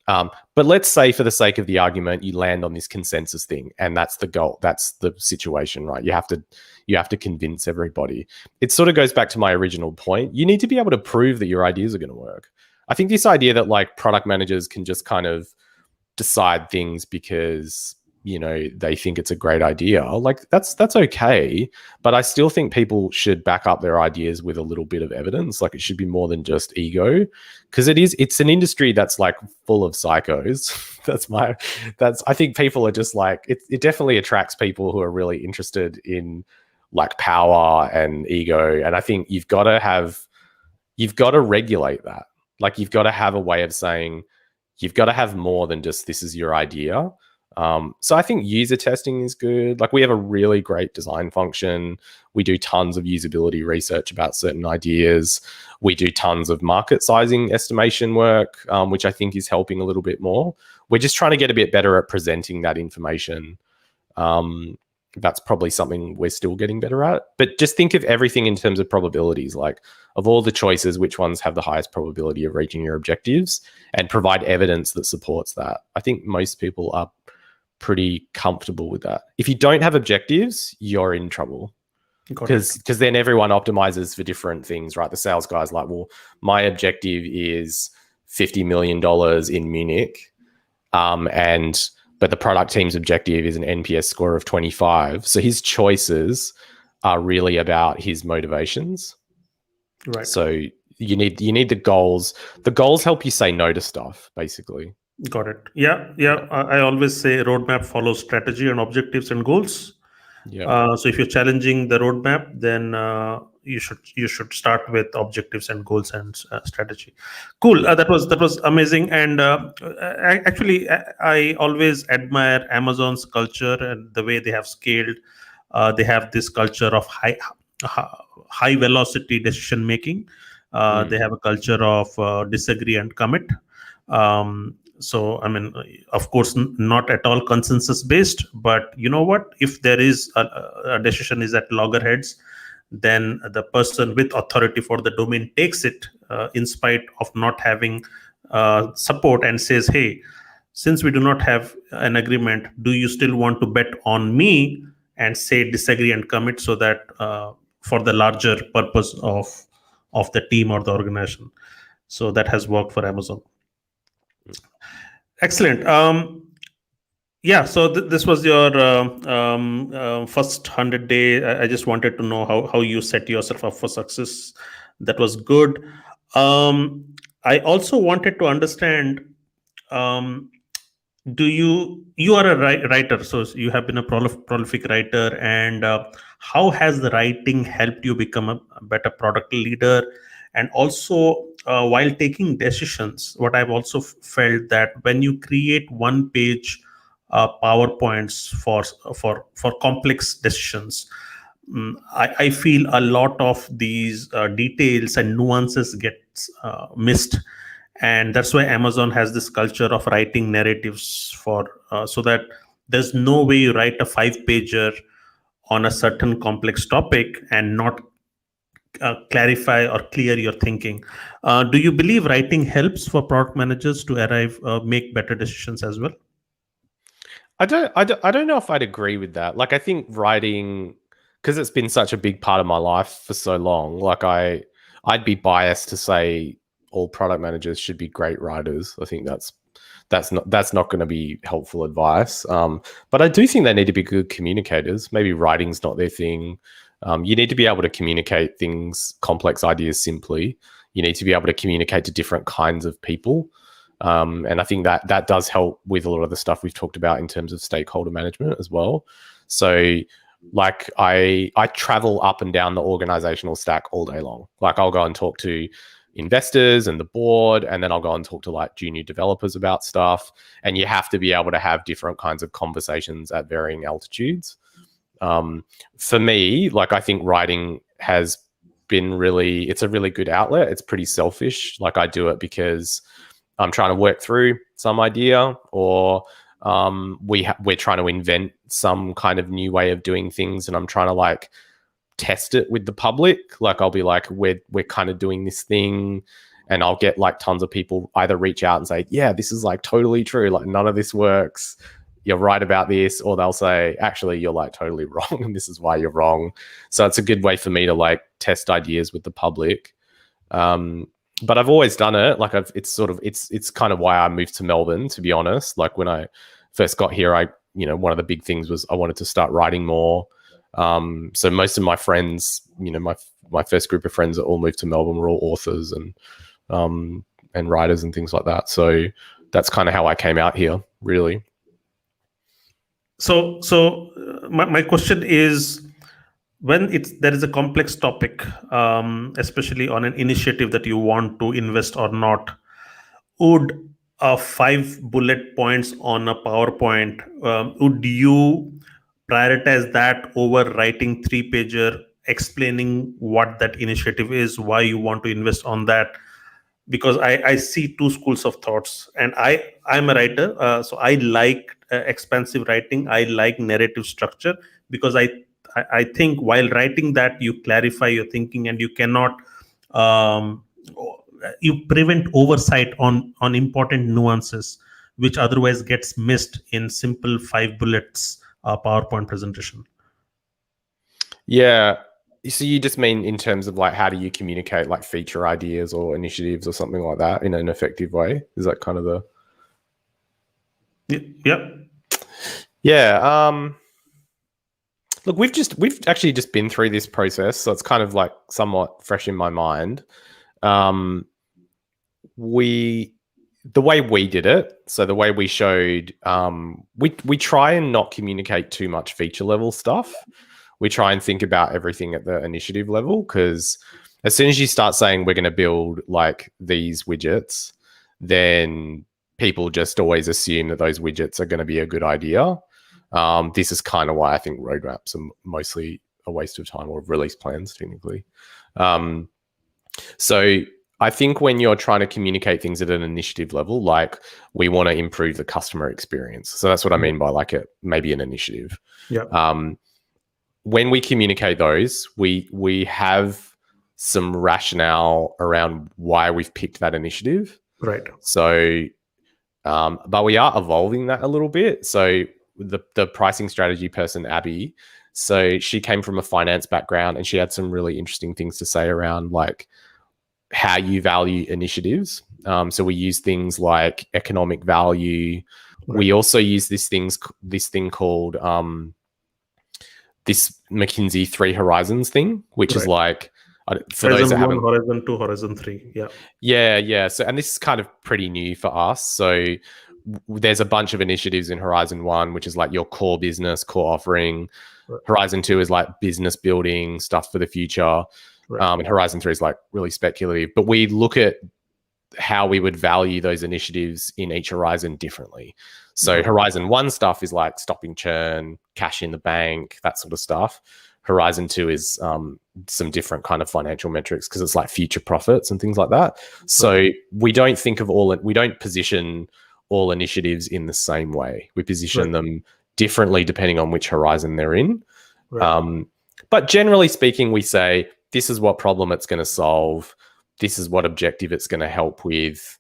But let's say, for the sake of the argument, you land on this consensus thing, and that's the goal. That's the situation, right? You have to convince everybody. It sort of goes back to my original point. You need to be able to prove that your ideas are going to work. I think this idea that like product managers can just kind of decide things because, you know, they think it's a great idea, like that's okay. But I still think people should back up their ideas with a little bit of evidence. Like, it should be more than just ego, because it's an industry that's like full of psychos. I think people are just like, it definitely attracts people who are really interested in like power and ego. And I think you've got to regulate that. Like, you've got to have a way of saying, you've got to have more than just, this is your idea. So I think user testing is good. Like, we have a really great design function. We do tons of usability research about certain ideas. We do tons of market sizing estimation work, which I think is helping a little bit more. We're just trying to get a bit better at presenting that information. That's probably something we're still getting better at. But just think of everything in terms of probabilities. Like, of all the choices, which ones have the highest probability of reaching your objectives, and provide evidence that supports that. I think most people are pretty comfortable with that. If you don't have objectives, you're in trouble, because then everyone optimizes for different things, right? The sales guy's like, well, my objective is $50 million in Munich, but the product team's objective is an NPS score of 25. So his choices are really about his motivations.
Right.
So you need the goals. The goals help you say no to stuff, basically.
Got it. Yeah. I always say roadmap follows strategy and objectives and goals.
Yeah.
So if you're challenging the roadmap, then you should start with objectives and goals and strategy. Cool. That was amazing. And actually, I always admire Amazon's culture and the way they have scaled. They have this culture of high velocity decision making. They have a culture of disagree and commit. So, I mean, of course, not at all consensus based, but you know what? If there is a decision is at loggerheads, then the person with authority for the domain takes it in spite of not having support, and says, hey, since we do not have an agreement, do you still want to bet on me, and say disagree and commit, so that for the larger purpose of the team or the organization. So that has worked for Amazon. Excellent. Yeah, so this was your first 100 day. I just wanted to know how you set yourself up for success. That was good. I also wanted to understand, you are a writer, so you have been a prolific writer, and how has the writing helped you become a better product leader? And also, while taking decisions, what I've also felt that when you create one page PowerPoints for complex decisions, I feel a lot of these details and nuances gets missed, and that's why Amazon has this culture of writing narratives for so that there's no way you write a 5 pager on a certain complex topic and not clarify or clear your thinking. Do you believe writing helps for product managers to make better decisions as well?
I don't know if I'd agree with that. Like, I think writing, because it's been such a big part of my life for so long, like I'd be biased to say all product managers should be great writers. I think that's not going to be helpful advice. But I do think they need to be good communicators. Maybe writing's not their thing. You need to be able to communicate things, complex ideas simply. You need to be able to communicate to different kinds of people. And I think that does help with a lot of the stuff we've talked about in terms of stakeholder management as well. So like I travel up and down the organizational stack all day long. Like I'll go and talk to investors and the board, and then I'll go and talk to like junior developers about stuff. And you have to be able to have different kinds of conversations at varying altitudes. For me, like I think writing has been it's a really good outlet. It's pretty selfish. Like I do it because I'm trying to work through some idea, or we're trying to invent some kind of new way of doing things, and I'm trying to like test it with the public. Like I'll be like, we're kind of doing this thing, and I'll get like tons of people either reach out and say, yeah, this is like totally true, like none of this works, you're right about this, or they'll say, actually, you're like totally wrong and this is why you're wrong. So it's a good way for me to like test ideas with the public. But I've always done it. Like it's kind of why I moved to Melbourne, to be honest. Like when I first got here, one of the big things was I wanted to start writing more. So most of my friends, my first group of friends that all moved to Melbourne were all authors and writers and things like that. So that's kind of how I came out here, really.
So my question is, when there is a complex topic, especially on an initiative that you want to invest or not, would 5 bullet points on a PowerPoint, would you prioritize that over writing 3 pager explaining what that initiative is, why you want to invest on that? Because I see two schools of thoughts, and I'm a writer, so I like expansive writing. I like narrative structure, because I think while writing that you clarify your thinking, and you cannot you prevent oversight on important nuances which otherwise gets missed in simple 5 bullets PowerPoint presentation.
Yeah. So you just mean in terms of like, how do you communicate like feature ideas or initiatives or something like that in an effective way? Is that kind of the...
Yeah.
Yeah. Look, we've actually just been through this process, so it's kind of like somewhat fresh in my mind. The way we did it, so the way we showed, we try and not communicate too much feature level stuff. We try and think about everything at the initiative level, because as soon as you start saying we're going to build like these widgets, then people just always assume that those widgets are going to be a good idea. This is kind of why I think roadmaps are mostly a waste of time, or release plans technically. So I think when you're trying to communicate things at an initiative level, like we want to improve the customer experience. So that's what I mean by like maybe an initiative.
Yeah.
When we communicate those, we have some rationale around why we've picked that initiative.
Right.
So, but we are evolving that a little bit. So the pricing strategy person, Abby, so she came from a finance background, and she had some really interesting things to say around like how you value initiatives. So we use things like economic value. Right. We also use this thing called this McKinsey 3 Horizons thing, which is like, for
Horizon
those that
1,
haven't...
Horizon 2, Horizon 3. Yeah.
Yeah. So, and this is kind of pretty new for us. So there's a bunch of initiatives in Horizon 1, which is like your core business, core offering. Right. Horizon 2 is like business building, stuff for the future. Right. And Horizon 3 is like really speculative. But we look at how we would value those initiatives in each horizon differently. So Horizon 1 stuff is like stopping churn, cash in the bank, that sort of stuff. Horizon 2 is some different kind of financial metrics because it's like future profits and things like that. So we don't we don't position all initiatives in the same way. We position them differently depending on which horizon they're in. But generally speaking, we say, this is what problem it's going to solve. This is what objective it's going to help with.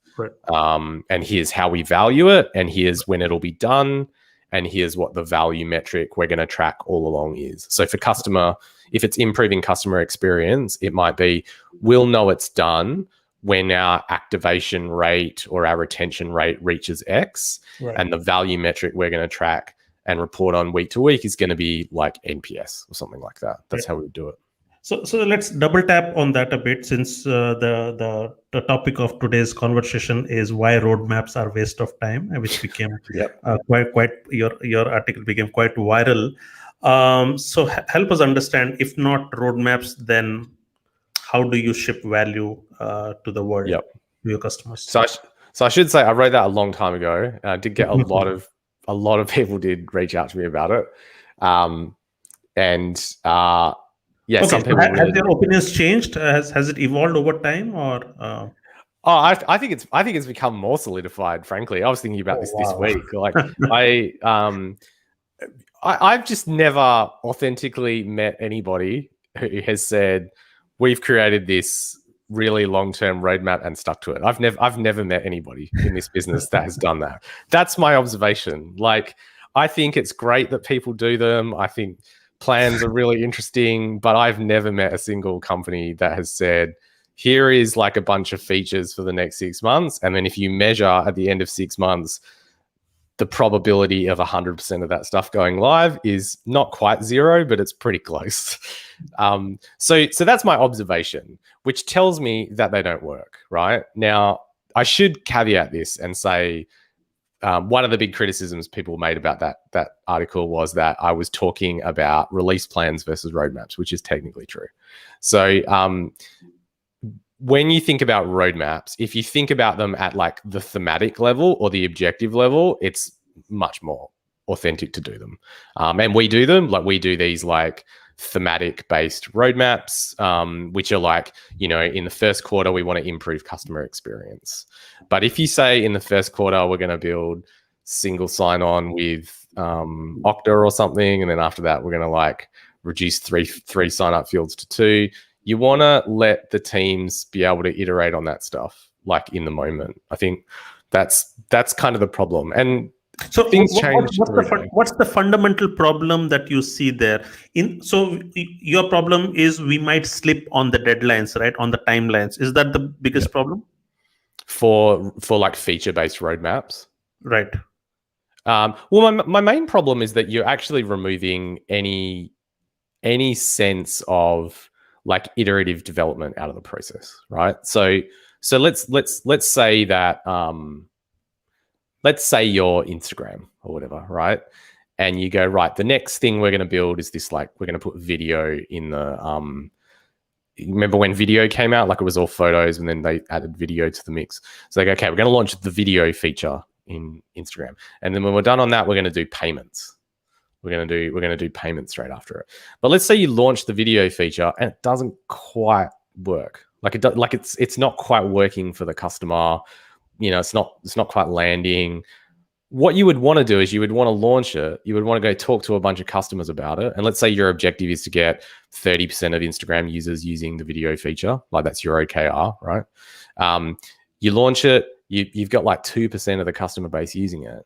And here's how we value it. And here's when it'll be done. And here's what the value metric we're going to track all along is. So for customer, if it's improving customer experience, it might be, we'll know it's done when our activation rate or our retention rate reaches X. And the value metric we're going to track and report on week to week is going to be like NPS or something like that. That's how we would do it.
So let's double tap on that a bit, since the topic of today's conversation is why roadmaps are waste of time, which became quite your article became quite viral. So help us understand, if not roadmaps, then how do you ship value to the world, to your customers?
So I should say I wrote that a long time ago. I did get a lot of people did reach out to me about it, yeah.
Okay,
some people
have their opinions changed? Has it evolved over time, or?
I think it's become more solidified. Frankly, I was thinking about this week. Like I've just never authentically met anybody who has said, we've created this really long-term roadmap and stuck to it. I've never met anybody in this business that has done that. That's my observation. Like, I think it's great that people do them. I think plans are really interesting, but I've never met a single company that has said, here is like a bunch of features for the next 6 months. And then if you measure at the end of 6 months, the probability of 100% of that stuff going live is not quite zero, but it's pretty close. So that's my observation, which tells me that they don't work, right? Now, I should caveat this and say, one of the big criticisms people made about that article was that I was talking about release plans versus roadmaps, which is technically true. So when you think about roadmaps, if you think about them at like the thematic level or the objective level, it's much more authentic to do them. And we do them, like we do these like thematic based roadmaps, which are like, you know, in the first quarter, we want to improve customer experience. But if you say in the first quarter, we're going to build single sign-on with Okta or something, and then after that, we're going to like reduce three sign-up fields to 2, you want to let the teams be able to iterate on that stuff, like in the moment. I think that's kind of the problem. And
so
things change.
What's the fundamental problem that you see there? So your problem is we might slip on the deadlines, right? On the timelines. Is that the biggest problem?
For like feature-based roadmaps?
Right.
Well, my main problem is that you're actually removing any sense of like iterative development out of the process, right? So let's say that let's say you're Instagram or whatever, right? And you go, right, the next thing we're going to build is this, like, we're going to put video in the remember when video came out? Like, it was all photos and then they added video to the mix. So they go, okay, we're going to launch the video feature in Instagram. And then when we're done on that, we're going to do payments. We're going to do payments straight after it. But let's say you launch the video feature and it doesn't quite work. It's not quite working for the customer. You know, it's not quite landing. What you would want to do is you would want to launch it. You would want to go talk to a bunch of customers about it. And let's say your objective is to get 30% of Instagram users using the video feature. Like, that's your OKR, right? You launch it. You've got like 2% of the customer base using it.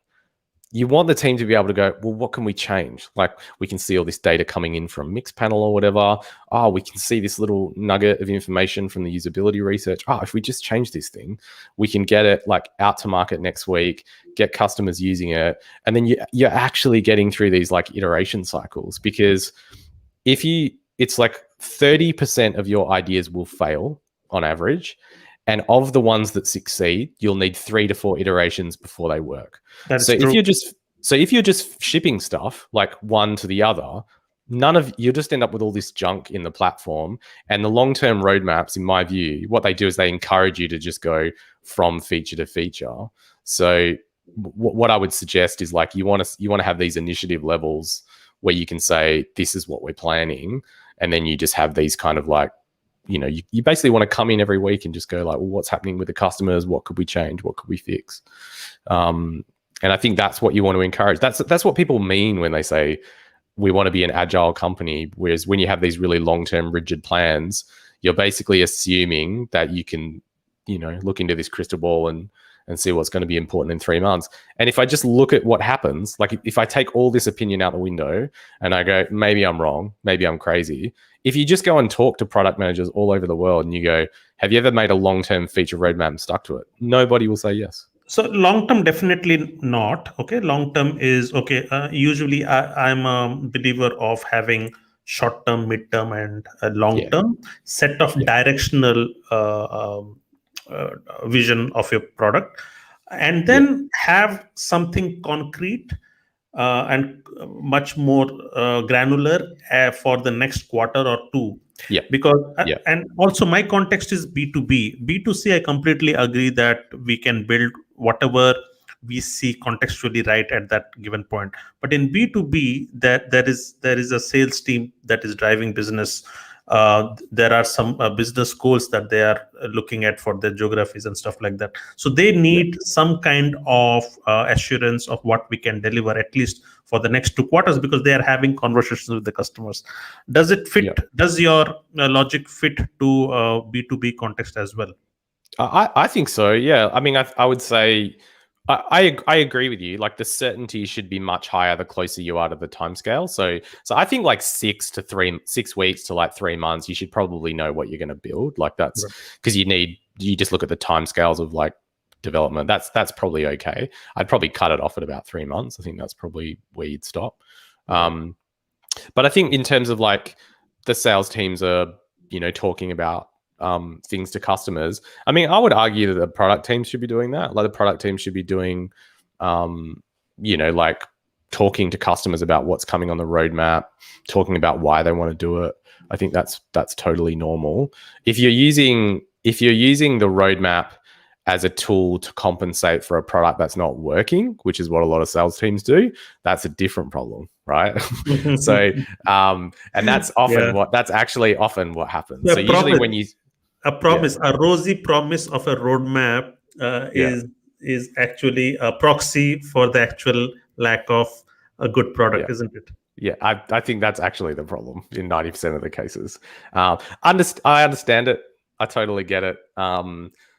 You want the team to be able to go, well, what can we change? Like, we can see all this data coming in from Mixpanel or whatever. Oh, we can see this little nugget of information from the usability research. Oh, if we just change this thing, we can get it like out to market next week, get customers using it. And then you're actually getting through these like iteration cycles, because it's like 30% of your ideas will fail on average. And of the ones that succeed, you'll need 3 to 4 iterations before they work.
That's true.
If you're just shipping stuff like one to the other, you'll just end up with all this junk in the platform. And the long-term roadmaps, in my view, what they do is they encourage you to just go from feature to feature. So what I would suggest is, like, you want to have these initiative levels where you can say, this is what we're planning. And then you just have these kind of like, you basically want to come in every week and just go like, well, what's happening with the customers? What could we change? What could we fix? And I think that's what you want to encourage. That's what people mean when they say we want to be an agile company. Whereas when you have these really long-term rigid plans, you're basically assuming that you can, look into this crystal ball and see what's going to be important in 3 months. And if I just look at what happens, like if I take all this opinion out the window and I go, maybe I'm wrong, maybe I'm crazy. If you just go and talk to product managers all over the world and you go, have you ever made a long-term feature roadmap and stuck to it? Nobody will say yes.
So long term, definitely not. Okay, long term is okay. Usually, I'm a believer of having short term, mid term, and a long term set of directional vision of your product, and then have something concrete and much more granular for the next quarter or two.
Yeah.
Because and also my context is B2B. B2C, I completely agree that we can build whatever we see contextually right at that given point. But in B2B, there is a sales team that is driving business. There are some business goals that they are looking at for their geographies and stuff like that. So they need some kind of assurance of what we can deliver at least for the next 2 quarters, because they are having conversations with the customers. Does it fit? Does your logic fit to B2B context as well?
I think so. Yeah. I mean, I would say I agree with you. Like the certainty should be much higher the closer you are to the timescale. So I think like 6 weeks to like 3 months, you should probably know what you're going to build. Like that's because you just look at the timescales of like development. That's probably okay. I'd probably cut it off at about 3 months. I think that's probably where you'd stop. But I think in terms of like the sales teams are, talking about things to customers. I mean, I would argue that the product team should be doing that. Like the product team should be doing, like talking to customers about what's coming on the roadmap, talking about why they want to do it. I think that's totally normal. If you're using the roadmap as a tool to compensate for a product that's not working, which is what a lot of sales teams do, that's a different problem, right? So, and that's often that's actually often what happens. So usually when you
a promise, a rosy promise of a roadmap is actually a proxy for the actual lack of a good product, isn't it?
Yeah, I think that's actually the problem in 90% of the cases. I understand it. I totally get it.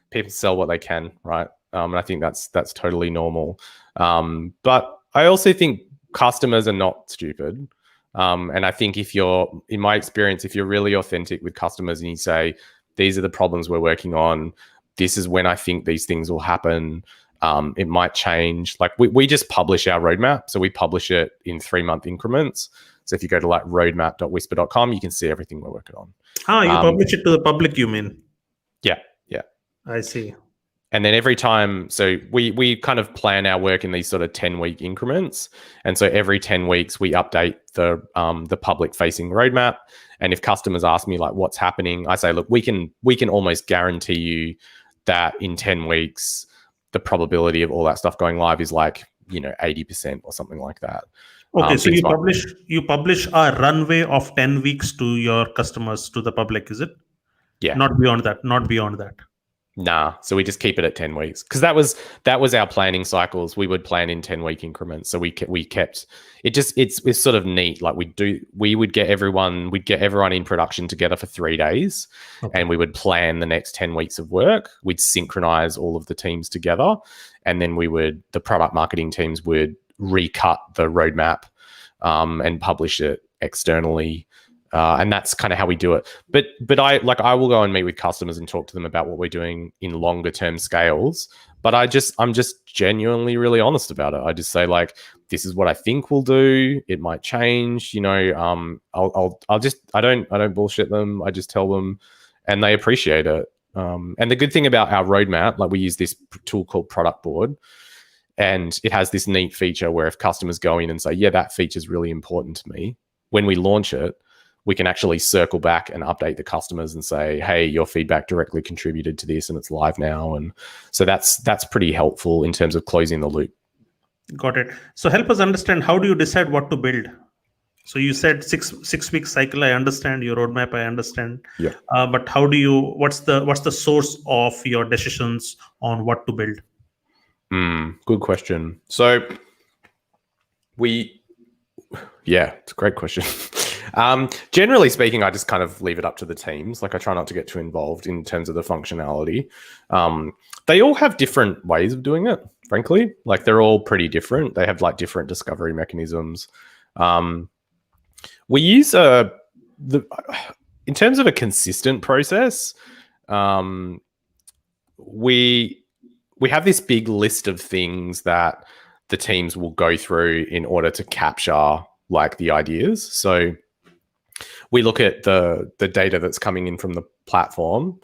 People sell what they can, right? And I think that's totally normal. But I also think customers are not stupid. And I think in my experience, if you're really authentic with customers and you say, these are the problems we're working on, this is when I think these things will happen. It might change. Like we just publish our roadmap. So we publish it in 3-month increments. So if you go to like roadmap.whispir.com, you can see everything we're working on.
You publish it to the public, you mean?
Yeah.
I see.
And then every time, so we kind of plan our work in these sort of 10-week increments. And so every 10 weeks, we update the public-facing roadmap. And if customers ask me like what's happening, I say, look, we can almost guarantee you that in 10 weeks, the probability of all that stuff going live is like 80% or something like that.
Okay, so you publish a runway of 10 weeks to your customers, to the public, is it?
Yeah.
Not beyond that.
Nah, so we just keep it at 10 weeks because that was our planning cycles. We would plan in 10-week increments, so we kept it. It's sort of neat. Like we'd get everyone in production together for 3 days, and we would plan the next 10 weeks of work. We'd synchronize all of the teams together, and then the product marketing teams would recut the roadmap and publish it externally. And that's kind of how we do it. But I will go and meet with customers and talk to them about what we're doing in longer term scales. But I'm just genuinely really honest about it. I just say like, this is what I think we'll do. It might change. I don't bullshit them. I just tell them, and they appreciate it. And the good thing about our roadmap, like we use this tool called Product Board, and it has this neat feature where if customers go in and say, yeah, that feature is really important to me, when we launch it, we can actually circle back and update the customers and say, hey, your feedback directly contributed to this and it's live now. And so that's pretty helpful in terms of closing the loop.
Got it. So help us understand, how do you decide what to build? So you said six week cycle. I understand your roadmap. I understand,
Yeah.
but how do you? What's the source of your decisions on what to build?
Good question. So we, yeah, it's a great question. Generally speaking, I just kind of leave it up to the teams. Like I try not to get too involved in terms of the functionality. They all have different ways of doing it, frankly. Like they're all pretty different. They have like different discovery mechanisms. We use in terms of a consistent process, we have this big list of things that the teams will go through in order to capture like the ideas. So we look at the data that's coming in from the platform.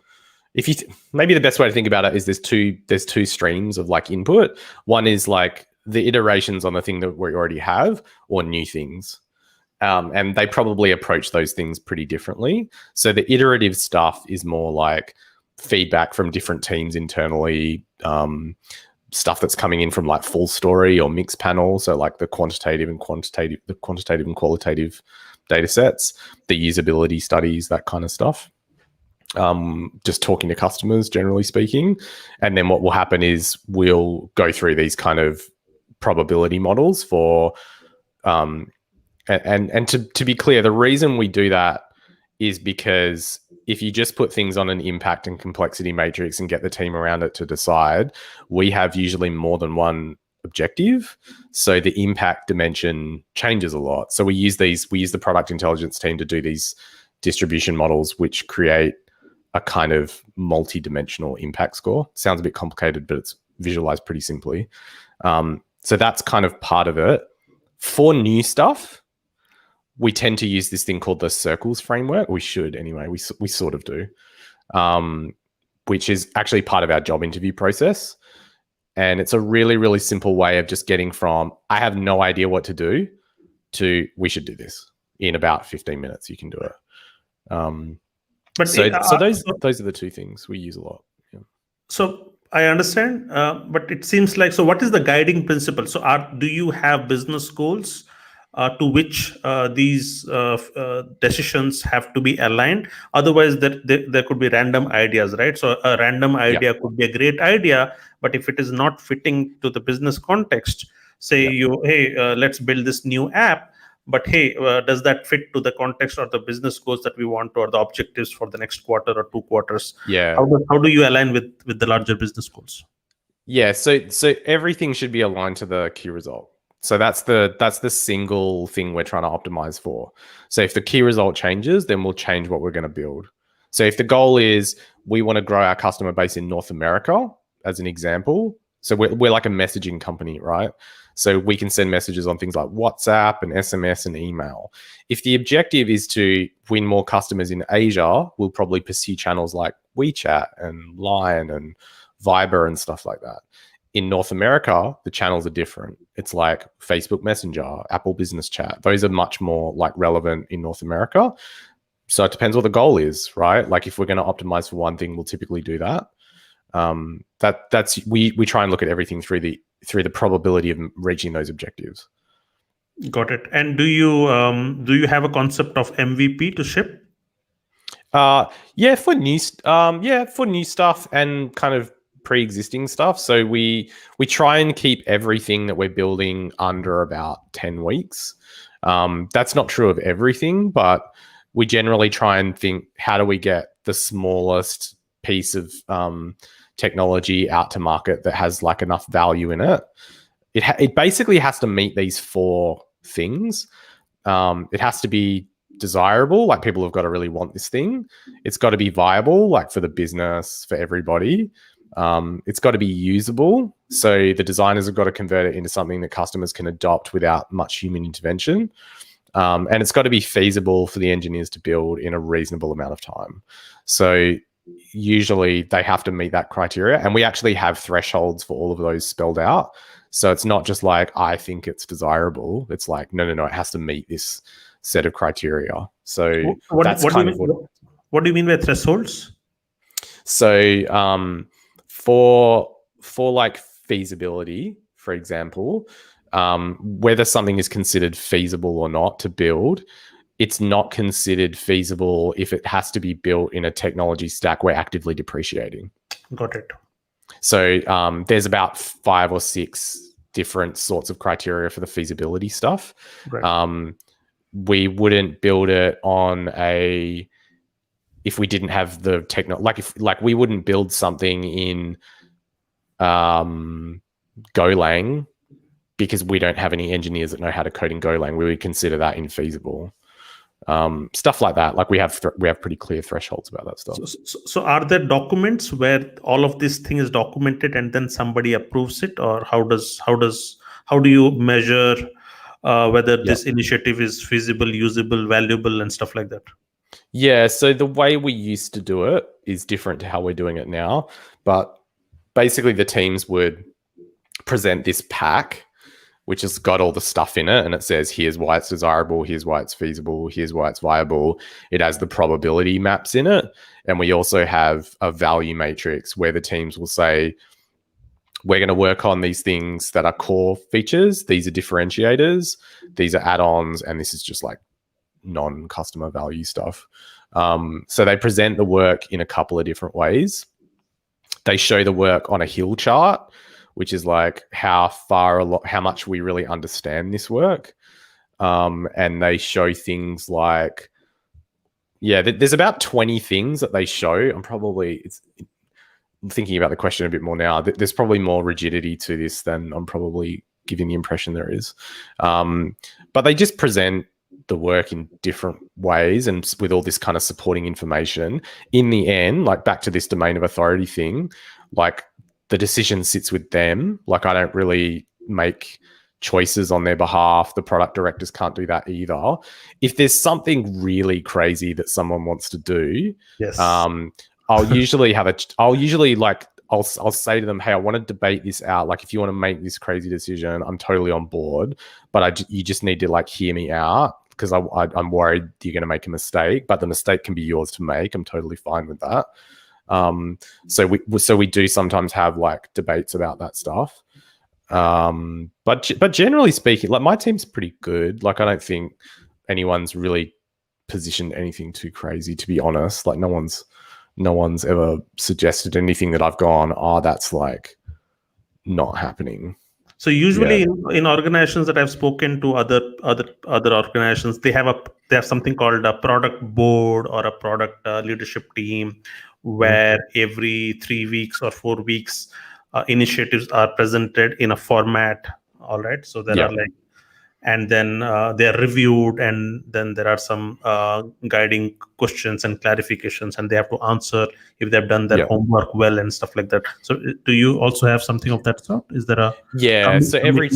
If you maybe the best way to think about it is there's two streams of like input. One is like the iterations on the thing that we already have, or new things. And they probably approach those things pretty differently. So the iterative stuff is more like feedback from different teams internally, stuff that's coming in from like full story or mixed panel. So like the quantitative and qualitative data sets, the usability studies, that kind of stuff. Just talking to customers, generally speaking. And then what will happen is we'll go through these kind of probability models for, and to be clear, the reason we do that is because if you just put things on an impact and complexity matrix and get the team around it to decide, we have usually more than one objective. So the impact dimension changes a lot. So we use the product intelligence team to do these distribution models, which create a kind of multi-dimensional impact score. Sounds a bit complicated, but it's visualized pretty simply. So that's kind of part of it. For new stuff, we tend to use this thing called the circles framework. We should anyway. We sort of do, which is actually part of our job interview process. And it's a really, really simple way of just getting from I have no idea what to do to we should do this in about 15 minutes. You can do it.
But
So those are the two things we use a lot. Yeah.
So I understand, but it seems like, so what is the guiding principle? So do you have business goals to which these decisions have to be aligned? Otherwise, there could be random ideas, right? So a random idea could be a great idea, but if it is not fitting to the business context, say hey, let's build this new app, but hey, does that fit to the context or the business goals that we want, or the objectives for the next quarter or 2 quarters?
Yeah.
How do you align with the larger business goals?
Yeah. So everything should be aligned to the key result. So that's the single thing we're trying to optimize for. So if the key result changes, then we'll change what we're going to build. So if the goal is we want to grow our customer base in North America, as an example, so we're like a messaging company, right? So we can send messages on things like WhatsApp and SMS and email. If the objective is to win more customers in Asia, we'll probably pursue channels like WeChat and Line and Viber and stuff like that. In North America, the channels are different. It's like Facebook Messenger, Apple Business Chat. Those are much more like relevant in North America. So it depends what the goal is, right? Like if we're going to optimize for one thing, we'll typically do that. We try and look at everything through the probability of reaching those objectives.
Got it. And do you have a concept of MVP to ship?
For new stuff and kind of pre-existing stuff. So we try and keep everything that we're building under about 10 weeks. That's not true of everything, but we generally try and think, how do we get the smallest piece of technology out to market that has like enough value in it? It basically has to meet these four things. It has to be desirable, like people have got to really want this thing. It's got to be viable, like for the business, for everybody. It's got to be usable, so the designers have got to convert it into something that customers can adopt without much human intervention. And it's got to be feasible for the engineers to build in a reasonable amount of time. So usually they have to meet that criteria, and we actually have thresholds for all of those spelled out. So it's not just like, I think it's desirable. It's like, no, it has to meet this set of criteria. So
what do you mean by thresholds?
So for like feasibility, for example, whether something is considered feasible or not to build, it's not considered feasible if it has to be built in a technology stack we're actively depreciating.
Got it.
So there's about 5 or 6 different sorts of criteria for the feasibility stuff.
Right.
We wouldn't build it on if we didn't have the technology, like we wouldn't build something in Golang because we don't have any engineers that know how to code in Golang. We would consider that infeasible. Stuff like that. Like we have pretty clear thresholds about that stuff.
So are there documents where all of this thing is documented and then somebody approves it, or how do you measure whether this initiative is feasible, usable, valuable, and stuff like that?
Yeah, so the way we used to do it is different to how we're doing it now. But basically the teams would present this pack, which has got all the stuff in it, and it says, here's why it's desirable, here's why it's feasible, here's why it's viable. It has the probability maps in it. And we also have a value matrix where the teams will say, we're going to work on these things that are core features. These are differentiators. These are add-ons. And this is just like non-customer value stuff. So they present the work in a couple of different ways. They show the work on a hill chart, which is like how much we really understand this work. And they show things like, there's about 20 things that they show. I'm thinking about the question a bit more now. There's probably more rigidity to this than I'm probably giving the impression there is. But they just present the work in different ways and with all this kind of supporting information. In the end, like back to this domain of authority thing, like the decision sits with them. Like I don't really make choices on their behalf. The product directors can't do that either. If there's something really crazy that someone wants to do,
yes,
I'll usually say to them, hey, I want to debate this out. Like if you want to make this crazy decision, I'm totally on board, but you just need to like hear me out because I'm worried you're going to make a mistake, but the mistake can be yours to make. I'm totally fine with that. So we do sometimes have like debates about that stuff. But generally speaking, like my team's pretty good. Like I don't think anyone's really positioned anything too crazy, to be honest. Like no one's ever suggested anything that I've gone, oh, that's like not happening.
So usually in organizations that I've spoken to, other organizations, they have something called a product board or a product leadership team, where every 3 weeks or 4 weeks initiatives are presented in a format. All right, so there are like, and then they are reviewed, and then there are some guiding questions and clarifications, and they have to answer if they've done their homework well and stuff like that. So do you also have something of that sort? Is there a
so every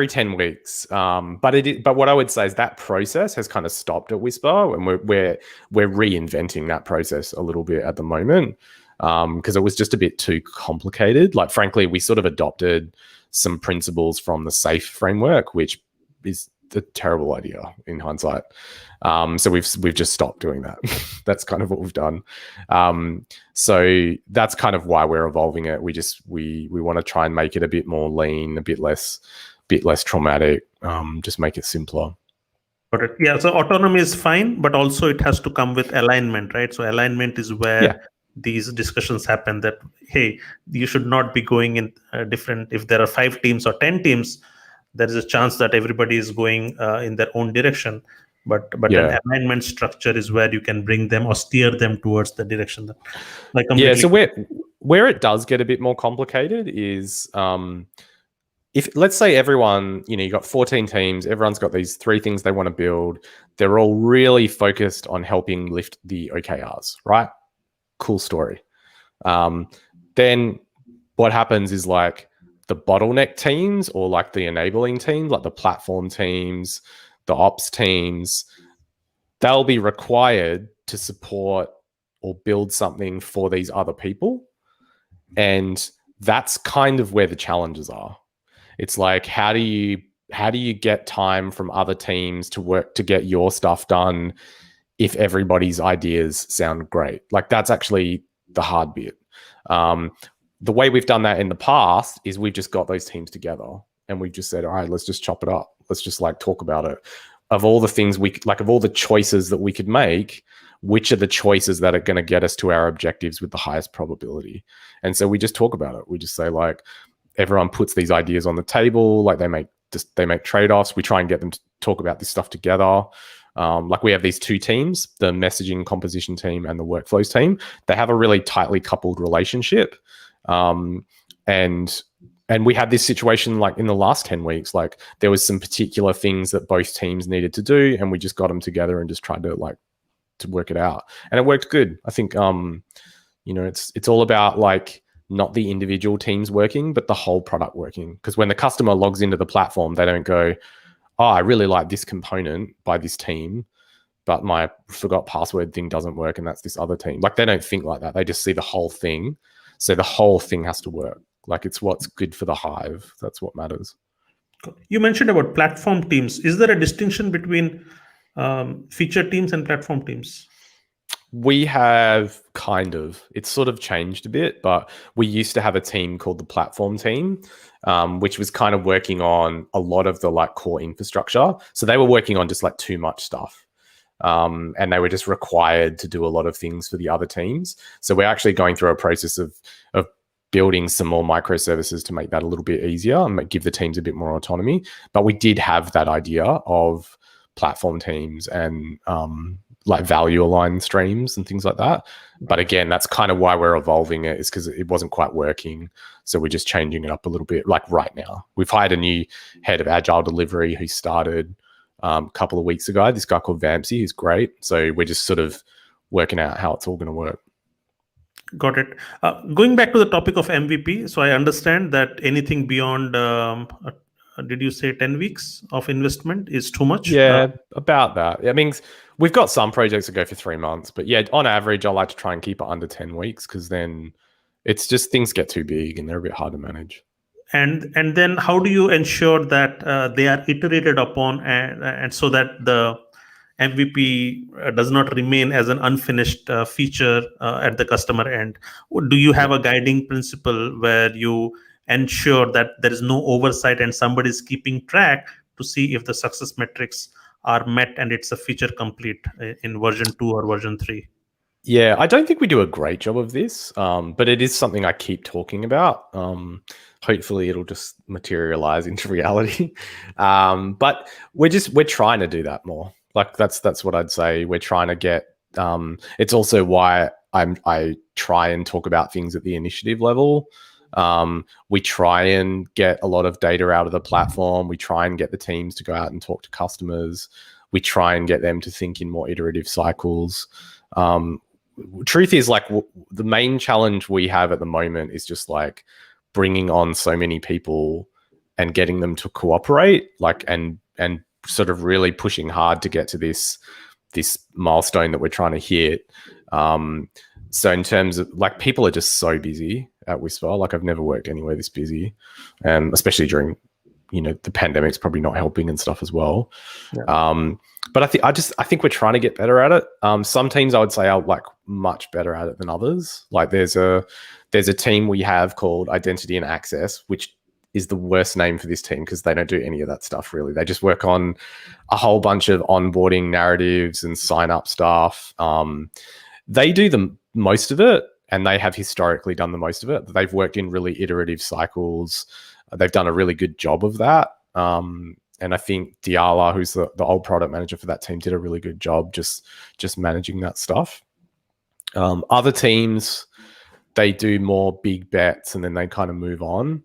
10 weeks. But what I would say is that process has kind of stopped at Whispir, and we're reinventing that process a little bit at the moment because it was just a bit too complicated. Like frankly, we sort of adopted some principles from the SAFe framework, which is a terrible idea in hindsight. So we've just stopped doing that. That's kind of what we've done. So that's kind of why we're evolving it. We want to try and make it a bit more lean, a bit less traumatic, just make it simpler.
Got it. So autonomy is fine, but also it has to come with alignment, right? So alignment is where these discussions happen, that hey, you should not be going in different. If there are 5 teams or 10 teams, there is a chance that everybody is going in their own direction. But an alignment structure is where you can bring them or steer them towards the direction that, like,
so where it does get a bit more complicated is if let's say everyone, you got 14 teams, everyone's got these 3 things they want to build. They're all really focused on helping lift the OKRs, right? Cool story. Then what happens is like the bottleneck teams or like the enabling teams, like the platform teams, the ops teams, they'll be required to support or build something for these other people. And that's kind of where the challenges are. It's like, how do you get time from other teams to work to get your stuff done if everybody's ideas sound great? Like that's actually the hard bit. The way we've done that in the past is we've just got those teams together and we've just said, all right, let's just chop it up. Let's just like talk about it. Of all the things of all the choices that we could make, which are the choices that are going to get us to our objectives with the highest probability? And so we just talk about it. We just say, like, everyone puts these ideas on the table, like they make trade-offs. We try and get them to talk about this stuff together. Like we have these two teams, the messaging composition team and the workflows team. They have a really tightly coupled relationship. And we had this situation like in the last 10 weeks, like there was some particular things that both teams needed to do, and we just got them together and just tried to work it out. And it worked good. I think, it's all about like not the individual teams working, but the whole product working. Because when the customer logs into the platform, they don't go, oh, I really like this component by this team, but my forgot password thing doesn't work and that's this other team. Like they don't think like that. They just see the whole thing. So the whole thing has to work. Like it's what's good for the hive. That's what matters.
You mentioned about platform teams. Is there a distinction between feature teams and platform teams?
We have it's sort of changed a bit, but we used to have a team called the platform team, which was kind of working on a lot of the like core infrastructure. So they were working on just like too much stuff. And they were just required to do a lot of things for the other teams. So we're actually going through a process of building some more microservices to make that a little bit easier and give the teams a bit more autonomy. But we did have that idea of platform teams and like value aligned streams and things like that. But again, that's kind of why we're evolving it, is because it wasn't quite working. So we're just changing it up a little bit. Like right now, we've hired a new head of agile delivery who started a couple of weeks ago, this guy called Vampsy, who's great. So we're just sort of working out how it's all going to work.
Got it. Going back to the topic of MVP, so I understand that anything beyond, did you say 10 weeks of investment is too much?
Yeah, about that. I mean, we've got some projects that go for 3 months, but yeah, on average, I like to try and keep it under 10 weeks because then it's just things get too big and they're a bit hard to manage.
And then how do you ensure that they are iterated upon and so that the MVP does not remain as an unfinished feature at the customer end? Do you have a guiding principle where you ensure that there is no oversight and somebody is keeping track to see if the success metrics are met and it's a feature complete in version 2 or version 3?
Yeah, I don't think we do a great job of this, but it is something I keep talking about. Hopefully it'll just materialize into reality. But we're trying to do that more. Like that's what I'd say. We're trying to get, it's also why I try and talk about things at the initiative level. We try and get a lot of data out of the platform. We try and get the teams to go out and talk to customers. We try and get them to think in more iterative cycles. Truth is, like, the main challenge we have at the moment is just like bringing on so many people and getting them to cooperate, like, and sort of really pushing hard to get to this milestone that we're trying to hit. So in terms of, like, people are just so busy at Whispir. Like, I've never worked anywhere this busy, and especially during, the pandemic's probably not helping and stuff as well. Yeah. But I think we're trying to get better at it. Some teams I would say are like much better at it than others. Like there's a team we have called Identity and Access, which is the worst name for this team because they don't do any of that stuff really. They just work on a whole bunch of onboarding narratives and sign up stuff. They do the most of it, and they have historically done the most of it. They've worked in really iterative cycles. They've done a really good job of that. And I think Diala, who's the old product manager for that team, did a really good job just managing that stuff. Other teams, they do more big bets and then they kind of move on.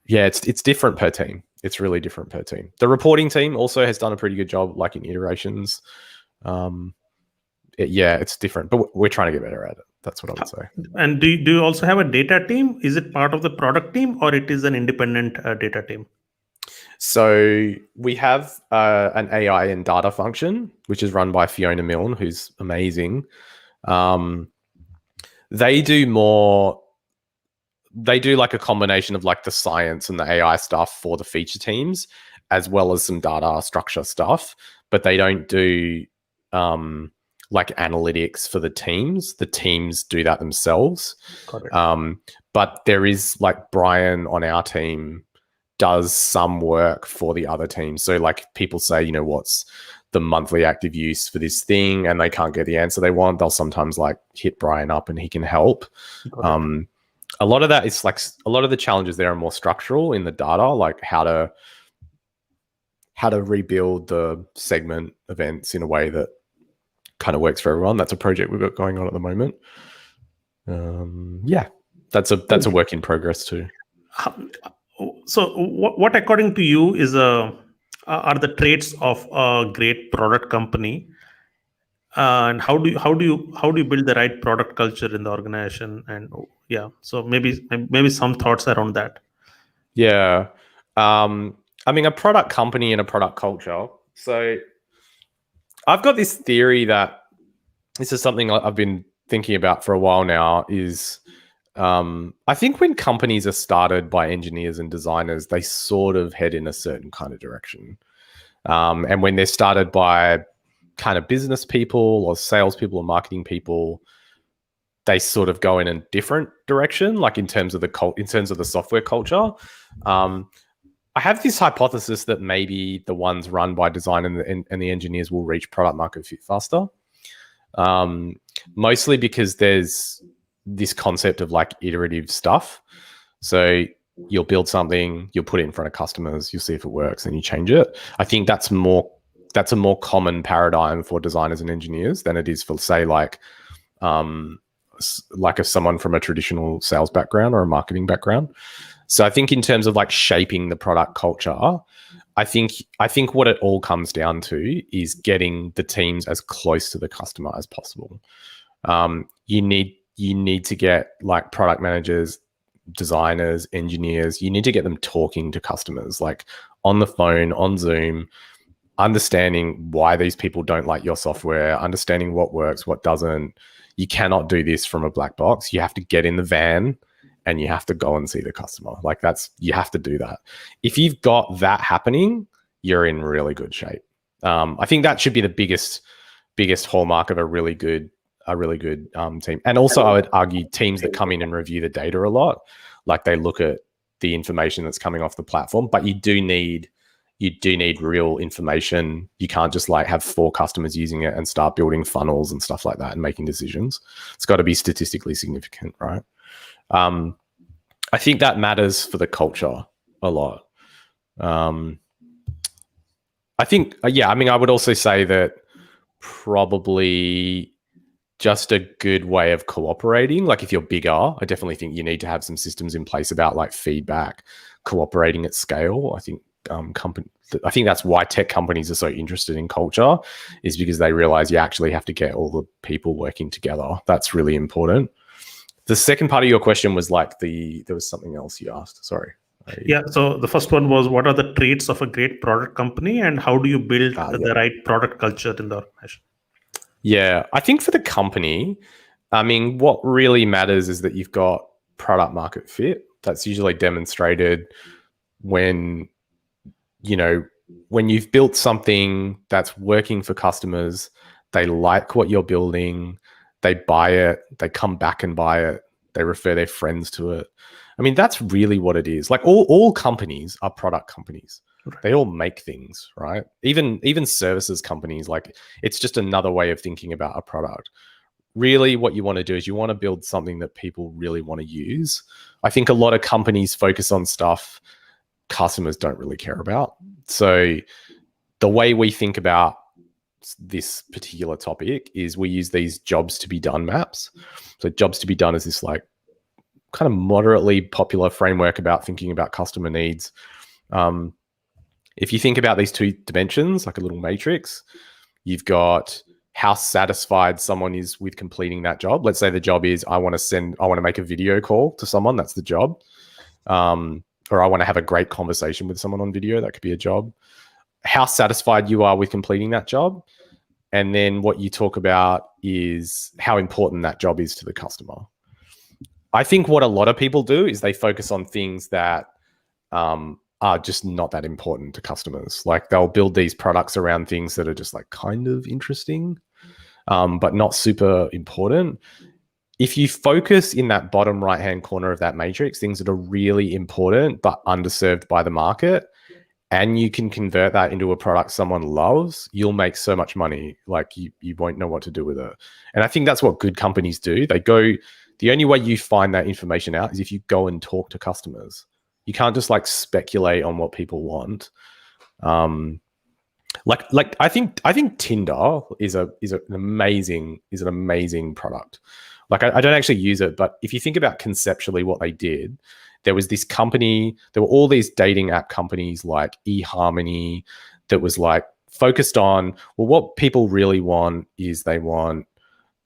It's different per team. It's really different per team. The reporting team also has done a pretty good job, like in iterations. It's different, but we're trying to get better at it. That's what I would say.
And do you also have a data team? Is it part of the product team or it is an independent data team?
So we have an AI and data function, which is run by Fiona Milne, who's amazing. They do like a combination of like the science and the AI stuff for the feature teams, as well as some data structure stuff, but they don't do like analytics for the teams. The teams do that themselves. Got it. But there is like Brian on our team does some work for the other teams. So like people say, you know, what's the monthly active use for this thing, and they can't get the answer they want, they'll sometimes like hit Brian up and he can help. A lot of that is like a lot of the challenges there are more structural in the data, like how to rebuild the segment events in a way that kind of works for everyone. That's a project we've got going on at the moment. Yeah, that's a work in progress too.
So, what according to you is are the traits of a great product company, and how do you build the right product culture in the organization? And yeah, so maybe some thoughts around that.
Yeah, I mean, a product company and a product culture. So, I've got this theory that this is something I've been thinking about for a while now. Is I think when companies are started by engineers and designers, they sort of head in a certain kind of direction. And when they're started by kind of business people or salespeople or marketing people, they sort of go in a different direction, like in terms of the software culture. I have this hypothesis that maybe the ones run by design and the engineers will reach product market fit faster. Mostly because there's this concept of like iterative stuff. So you'll build something, you'll put it in front of customers, you'll see if it works, and you change it. I think that's a more common paradigm for designers and engineers than it is for, say, like if someone from a traditional sales background or a marketing background. So I think in terms of like shaping the product culture, I think what it all comes down to is getting the teams as close to the customer as possible. You need to get like product managers, designers, engineers, you need to get them talking to customers, like on the phone, on Zoom, understanding why these people don't like your software, understanding what works, what doesn't. You cannot do this from a black box. You have to get in the van and you have to go and see the customer. Like you have to do that. If you've got that happening, you're in really good shape. I think that should be the biggest hallmark of a really good team. And also I would argue teams that come in and review the data a lot, like they look at the information that's coming off the platform, but you do need real information. You can't just like have 4 customers using it and start building funnels and stuff like that and making decisions. It's got to be statistically significant, right? I think that matters for the culture a lot. I think, I mean, I would also say that probably just a good way of cooperating. Like if you're bigger, I definitely think you need to have some systems in place about like feedback, cooperating at scale. I think that's why tech companies are so interested in culture, is because they realize you actually have to get all the people working together. That's really important. The second part of your question was like there was something else you asked. Sorry.
Yeah. So the first one was, what are the traits of a great product company, and how do you build the right product culture in the organization?
Yeah, I think for the company, I mean, what really matters is that you've got product market fit. That's usually demonstrated when you've built something that's working for customers, they like what you're building, they buy it, they come back and buy it, they refer their friends to it. I mean, that's really what it is. Like all companies are product companies. Right. They all make things, right? Even services companies, like it's just another way of thinking about a product. Really what you want to do is you want to build something that people really want to use. I think a lot of companies focus on stuff customers don't really care about. So the way we think about this particular topic is we use these jobs to be done maps. So jobs to be done is this like kind of moderately popular framework about thinking about customer needs. If you think about these 2 dimensions, like a little matrix, you've got how satisfied someone is with completing that job. Let's say the job is I want to make a video call to someone. That's the job. Or I want to have a great conversation with someone on video. That could be a job. How satisfied you are with completing that job. And then what you talk about is how important that job is to the customer. I think what a lot of people do is they focus on things that are just not that important to customers. Like they'll build these products around things that are just like kind of interesting, but not super important. if you focus in that bottom right-hand corner of that matrix, things that are really important but underserved by the market, and you can convert that into a product someone loves, you'll make so much money. Like you won't know what to do with it. And I think that's what good companies do. The only way you find that information out is if you go and talk to customers. You can't just like speculate on what people want. Like I think Tinder is an amazing product. Like I don't actually use it, but if you think about conceptually what they did, there was this company, there were all these dating app companies like eHarmony that was like focused on, well, what people really want is they want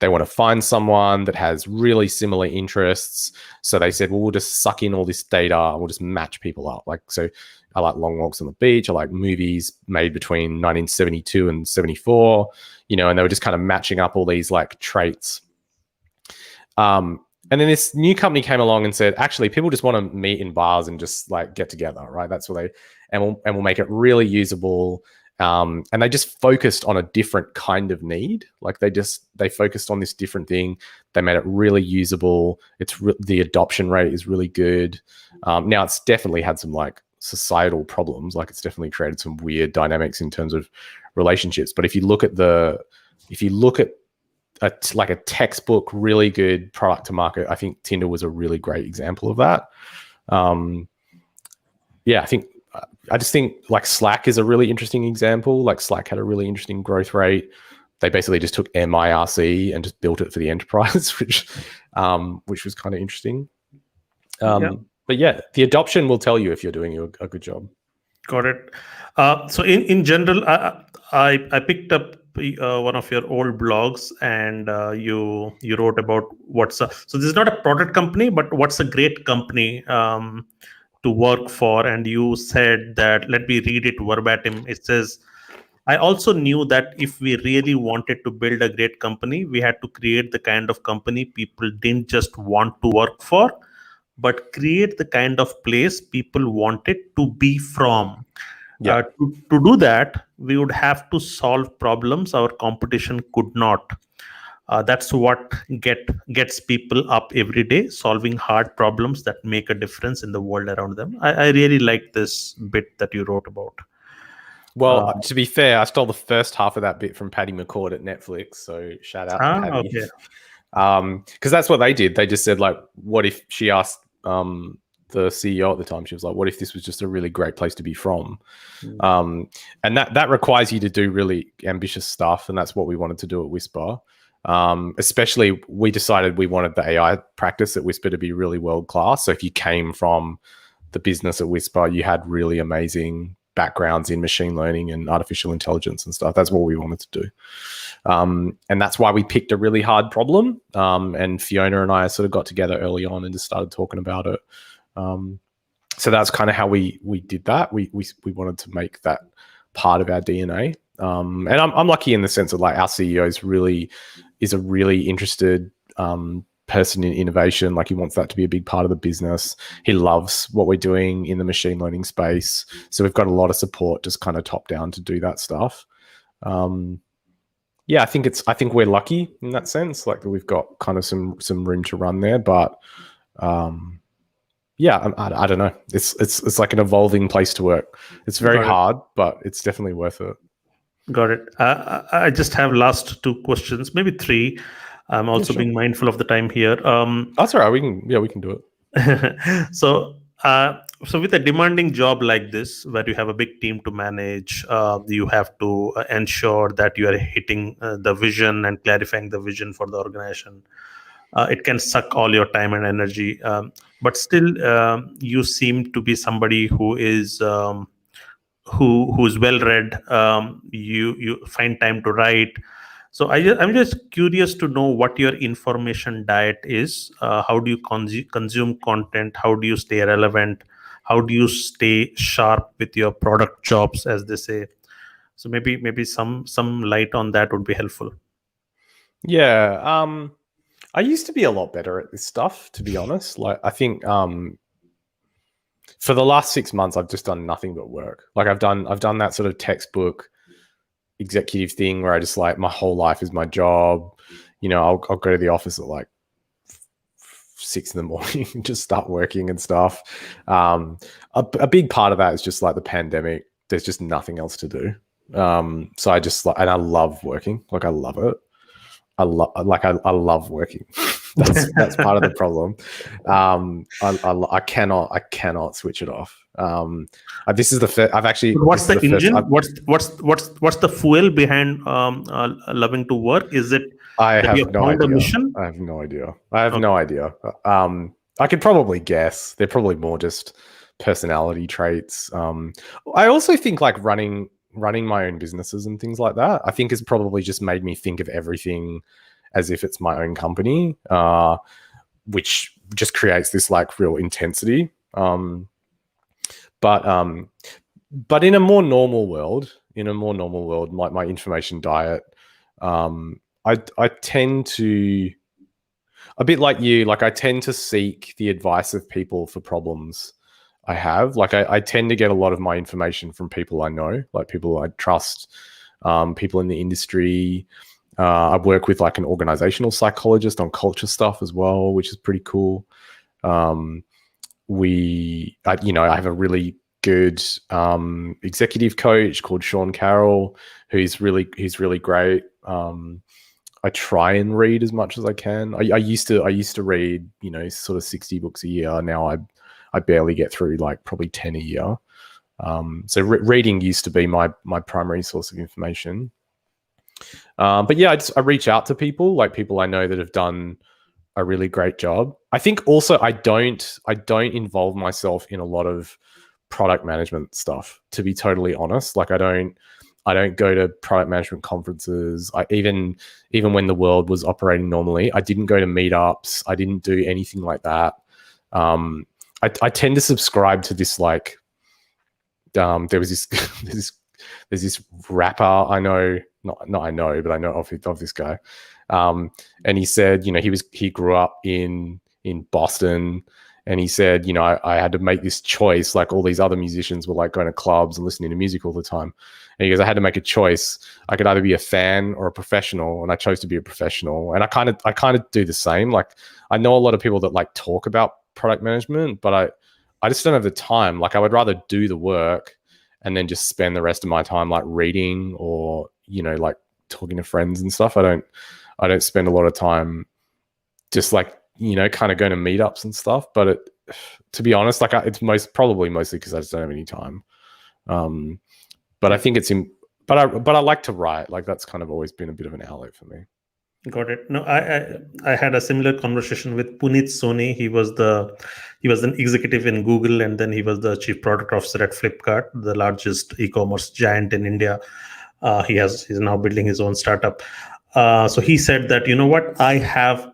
to find someone that has really similar interests. So they said, well, we'll just suck in all this data. We'll just match people up. Like, so I like long walks on the beach. I like movies made between 1972 and 74, and they were just kind of matching up all these like traits. And then this new company came along and said, actually, people just want to meet in bars and just like get together, right? That's what we'll make it really usable. And they just focused on a different kind of need. Like they focused on this different thing. They made it really usable. The adoption rate is really good. Now it's definitely had some like societal problems. Like it's definitely created some weird dynamics in terms of relationships. But if you look at a textbook, really good product to market, I think Tinder was a really great example of that. I just think like Slack is a really interesting example. Like Slack had a really interesting growth rate. They basically just took MIRC and just built it for the enterprise, which was kind of interesting. But yeah, the adoption will tell you if you're doing a good job.
Got it. So in general, I picked up one of your old blogs, and you wrote about so this is not a product company, but what's a great company to work for. And you said that, let me read it verbatim. It says, I also knew that if we really wanted to build a great company, we had to create the kind of company people didn't just want to work for, but create the kind of place people wanted to be from.
Yeah.
To do that, we would have to solve problems our competition could not. That's what gets people up every day, solving hard problems that make a difference in the world around them. I really like this bit that you wrote about.
Well, to be fair, I stole the first half of that bit from Paddy McCord at Netflix. So shout out to Paddy.
Okay.
Because that's what they did. They just said, like, what if she asked the CEO at the time, she was like, what if this was just a really great place to be from? And that requires you to do really ambitious stuff. And that's what we wanted to do at Whispir. Especially, we decided we wanted the AI practice at Whispir to be really world-class. So if you came from the business at Whispir, you had really amazing backgrounds in machine learning and artificial intelligence and stuff. That's what we wanted to do. And that's why we picked a really hard problem. And Fiona and I sort of got together early on and just started talking about it. So that's kind of how we did that. We wanted to make that part of our DNA. And I'm lucky in the sense that like our CEO is a really interested person in innovation. Like he wants that to be a big part of the business. He loves what we're doing in the machine learning space. So we've got a lot of support just kind of top down to do that stuff. I think we're lucky in that sense. Like we've got kind of some room to run there, but I don't know. It's like an evolving place to work. It's very hard, but it's definitely worth it.
Got it. I just have last two questions, maybe three. I'm also being mindful of the time here.
That's all right. We can do it.
So with a demanding job like this, where you have a big team to manage, you have to ensure that you are hitting the vision and clarifying the vision for the organization. It can suck all your time and energy, but still, you seem to be somebody who is who's well read. You find time to write. So I'm just curious to know what your information diet is. How do you consume content? How do you stay relevant? How do you stay sharp with your product jobs, as they say? So maybe some light on that would be helpful.
Yeah, I used to be a lot better at this stuff, to be honest. Like I think for the last 6 months, I've just done nothing but work. Like I've done that sort of textbook executive thing where I just like my whole life is my job. I'll go to the office at like 6 in the morning and just start working and stuff. A big part of that is just like the pandemic. There's just nothing else to do. So I just and I love working. Like I love it. I love working. that's part of the problem. I cannot switch it off. This is the first. I've actually.
But what's the engine?
What's
What's the fuel behind loving to work? Is it
I
that you
have no
found a
idea.
mission?
I have no idea. I have no idea. I could probably guess. They're probably more just personality traits. I also think like running my own businesses and things like that, I think has probably just made me think of everything as if it's my own company, which just creates this like real intensity. But in a more normal world, like my information diet, I tend to, a bit like you, like I tend to seek the advice of people for problems I have. Like I tend to get a lot of my information from people I know, like people I trust, people in the industry. I work with like an organizational psychologist on culture stuff as well, which is pretty cool. I have a really good executive coach called Sean Carroll, who's really great. I try and read as much as I can. I used to read, sort of 60 books a year. Now I barely get through like probably 10 a year. So reading used to be my primary source of information. But yeah, I reach out to people I know that have done a really great job. I think also I don't involve myself in a lot of product management stuff, to be totally honest. Like I don't go to product management conferences. Even when the world was operating normally, I didn't go to meetups. I didn't do anything like that. I tend to subscribe to this like there was this there's this rapper I know, not I know, but I know of this guy. And he said, he grew up in Boston, and he said, I had to make this choice. Like all these other musicians were like going to clubs and listening to music all the time. And he goes, I had to make a choice. I could either be a fan or a professional, and I chose to be a professional. And I kind of do the same. Like I know a lot of people that like talk about product management, but I just don't have the time. Like I would rather do the work and then just spend the rest of my time like reading or, like talking to friends and stuff. I don't spend a lot of time just like, kind of going to meetups and stuff. But to be honest, like it's mostly because I just don't have any time. But I think but I like to write. Like that's kind of always been a bit of an outlet for me.
Got it. No, I had a similar conversation with Puneet Soni. He was an executive in Google, and then he was the chief product officer at Flipkart, the largest e-commerce giant in India. He's now building his own startup. So he said that, you know what, I have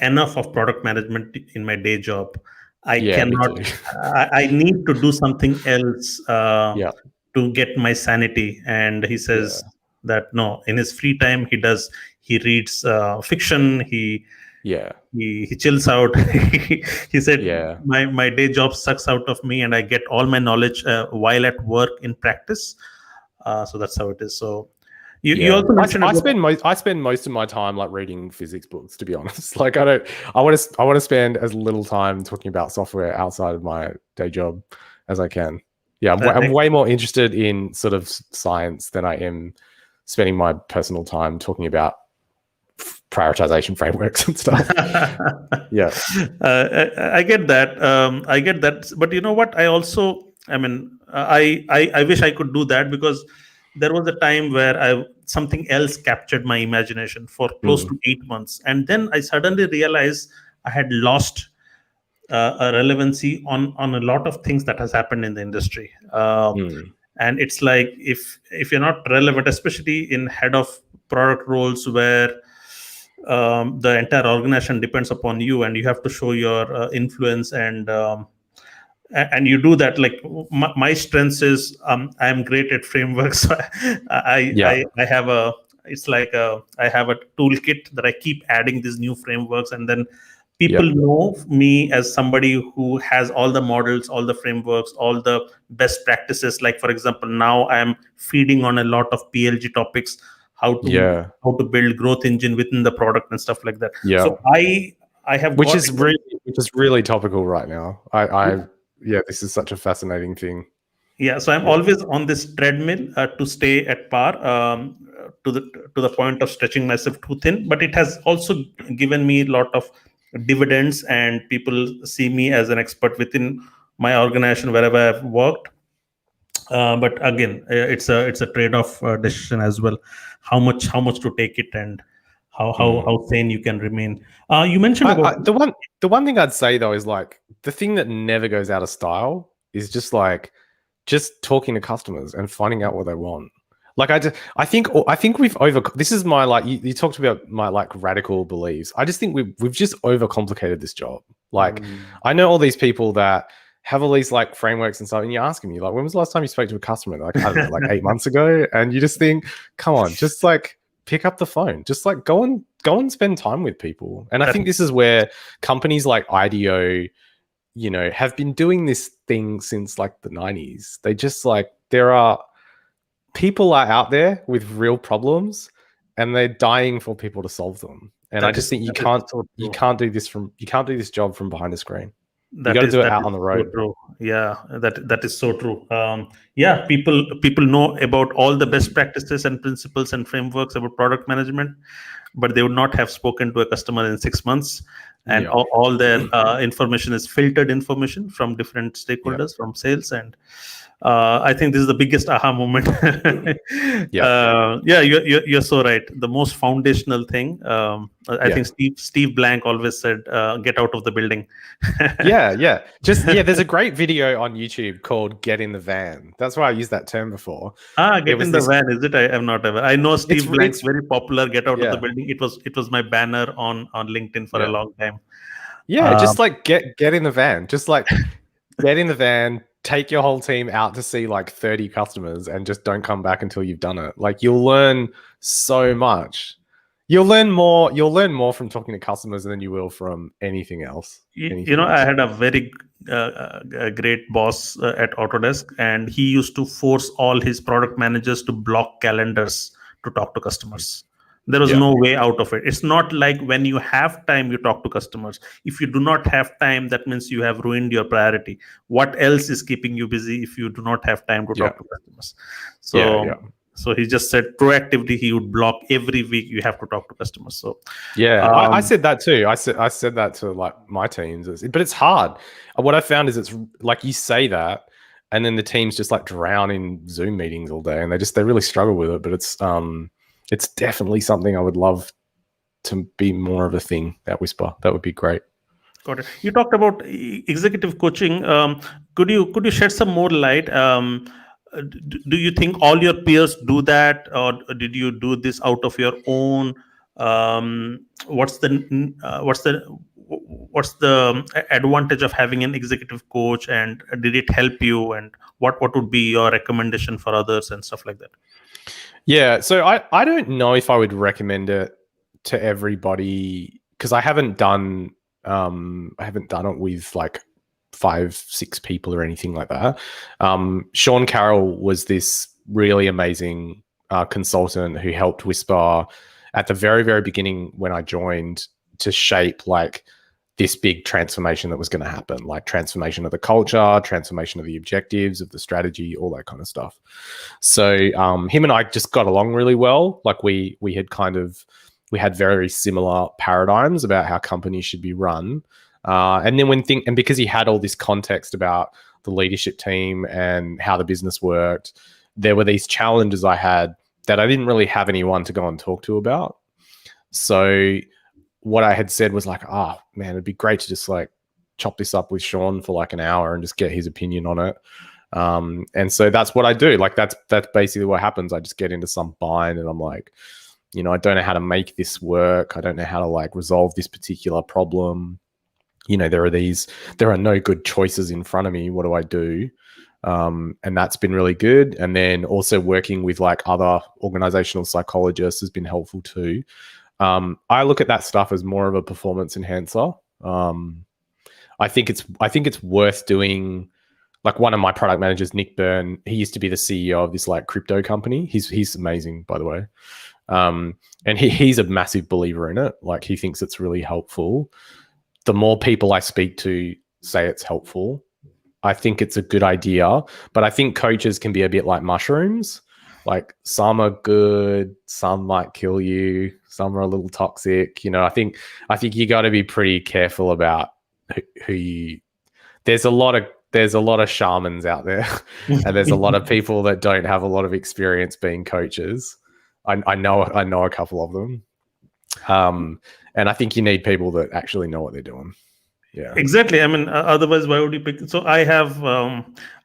enough of product management in my day job. I need to do something else to get my sanity. And he says that no, in his free time he reads fiction. He chills out. He said, my day job sucks out of me, and I get all my knowledge while at work in practice. So that's how it is. So you also mentioned
I spend most of my time like reading physics books, to be honest. Like I want to spend as little time talking about software outside of my day job as I can. Yeah, I'm way more interested in sort of science than I am spending my personal time talking about prioritization frameworks and stuff. Yeah.
I get that. I get that. But you know what? I wish I could do that, because there was a time where something else captured my imagination for close to 8 months. And then I suddenly realized I had lost a relevancy on a lot of things that has happened in the industry. And it's like, if you're not relevant, especially in head of product roles where the entire organization depends upon you, and you have to show your influence, and you do that. Like my strength is I am great at frameworks. I have a toolkit that I keep adding these new frameworks, and then people know me as somebody who has all the models, all the frameworks, all the best practices. Like for example, now I am feeding on a lot of PLG topics, how to build growth engine within the product and stuff like that. So I have
which
got
is really topical right now. Yeah, this is such a fascinating thing.
yeah, so I'm
Yeah.
always on this treadmill to stay at par, to the point of stretching myself too thin. But it has also given me a lot of dividends, and people see me as an expert within my organization wherever I've worked. But again, it's a trade-off decision as well. How much to take it, and how sane you can remain. You mentioned about
The one thing I'd say though is like the thing that never goes out of style is just talking to customers and finding out what they want. Like I think we've this is my like you talked about my like radical beliefs. I just think we've just overcomplicated this job. Like I know all these people that have all these like frameworks and stuff, and you're asking me like, when was the last time you spoke to a customer? Like, I don't know, like 8 months ago, and you just think, come on, just like pick up the phone, just like go and spend time with people. And I think this is where companies like IDEO, have been doing this thing since like the 90s. They just like people are out there with real problems, and they're dying for people to solve them. And I just think you can't do this job from behind a screen. You got to do it out on the road.
So true. Yeah, that is so true. Yeah, people know about all the best practices and principles and frameworks about product management, but they would not have spoken to a customer in 6 months. And all their information is filtered information from different stakeholders, from sales, and I think this is the biggest aha moment. Yeah, you're so right. The most foundational thing. I think Steve Blank always said, "Get out of the building."
Yeah. There's a great video on YouTube called "Get in the Van." That's why I used that term before.
Get in the van, is it? I have not ever. I know Steve Blank's very popular. Get out of the building. It was my banner on LinkedIn for a long time.
Yeah, just like get in the van. Just like get in the van. Take your whole team out to see like 30 customers, and just don't come back until you've done it. Like you'll learn so much. You'll learn more from talking to customers than you will from anything else.
I had a very great boss at Autodesk, and he used to force all his product managers to block calendars to talk to customers. There was no way out of it. It's not like when you have time, you talk to customers. If you do not have time, that means you have ruined your priority. What else is keeping you busy if you do not have time to talk to customers? So he just said proactively he would block every week. You have to talk to customers. So
I said that too. I said that to like my teams, but it's hard. What I found is it's like you say that, and then the teams just like drown in Zoom meetings all day, and they really struggle with it. But it's definitely something I would love to be more of a thing at Whispir. That would be great.
Got it. You talked about executive coaching. Could you shed some more light? Do you think all your peers do that, or did you do this out of your own? What's the advantage of having an executive coach, and did it help you? And what would be your recommendation for others and stuff like that?
Yeah, so I don't know if I would recommend it to everybody, because I haven't done it with like 5-6 people or anything like that. Sean Carroll was this really amazing consultant who helped Whispir at the very, very beginning when I joined to shape like this big transformation that was going to happen, like transformation of the culture, transformation of the objectives, of the strategy, all that kind of stuff. So him and I just got along really well. Like we had very similar paradigms about how companies should be run. And then because he had all this context about the leadership team and how the business worked, there were these challenges I had that I didn't really have anyone to go and talk to about. So what I had said was like, man, it'd be great to just like chop this up with Sean for like an hour and just get his opinion on it. And so that's what I do. Like that's basically what happens. I just get into some bind and I'm like, I don't know how to make this work. I don't know how to like resolve this particular problem. There are no good choices in front of me. What do I do? And that's been really good. And then also working with like other organizational psychologists has been helpful too. I look at that stuff as more of a performance enhancer. I think it's worth doing. Like one of my product managers, Nick Byrne, he used to be the CEO of this like crypto company. He's amazing, by the way. And he's a massive believer in it. Like he thinks it's really helpful. the more people I speak to say it's helpful. I think it's a good idea, but I think coaches can be a bit like mushrooms. Like some are good, some might kill you, some are a little toxic. I think you got to be pretty careful about who you. There's a lot of shamans out there, and there's a lot of people that don't have a lot of experience being coaches. I know a couple of them, and I think you need people that actually know what they're doing. Yeah,
exactly. I mean, otherwise, why would you pick? So I have,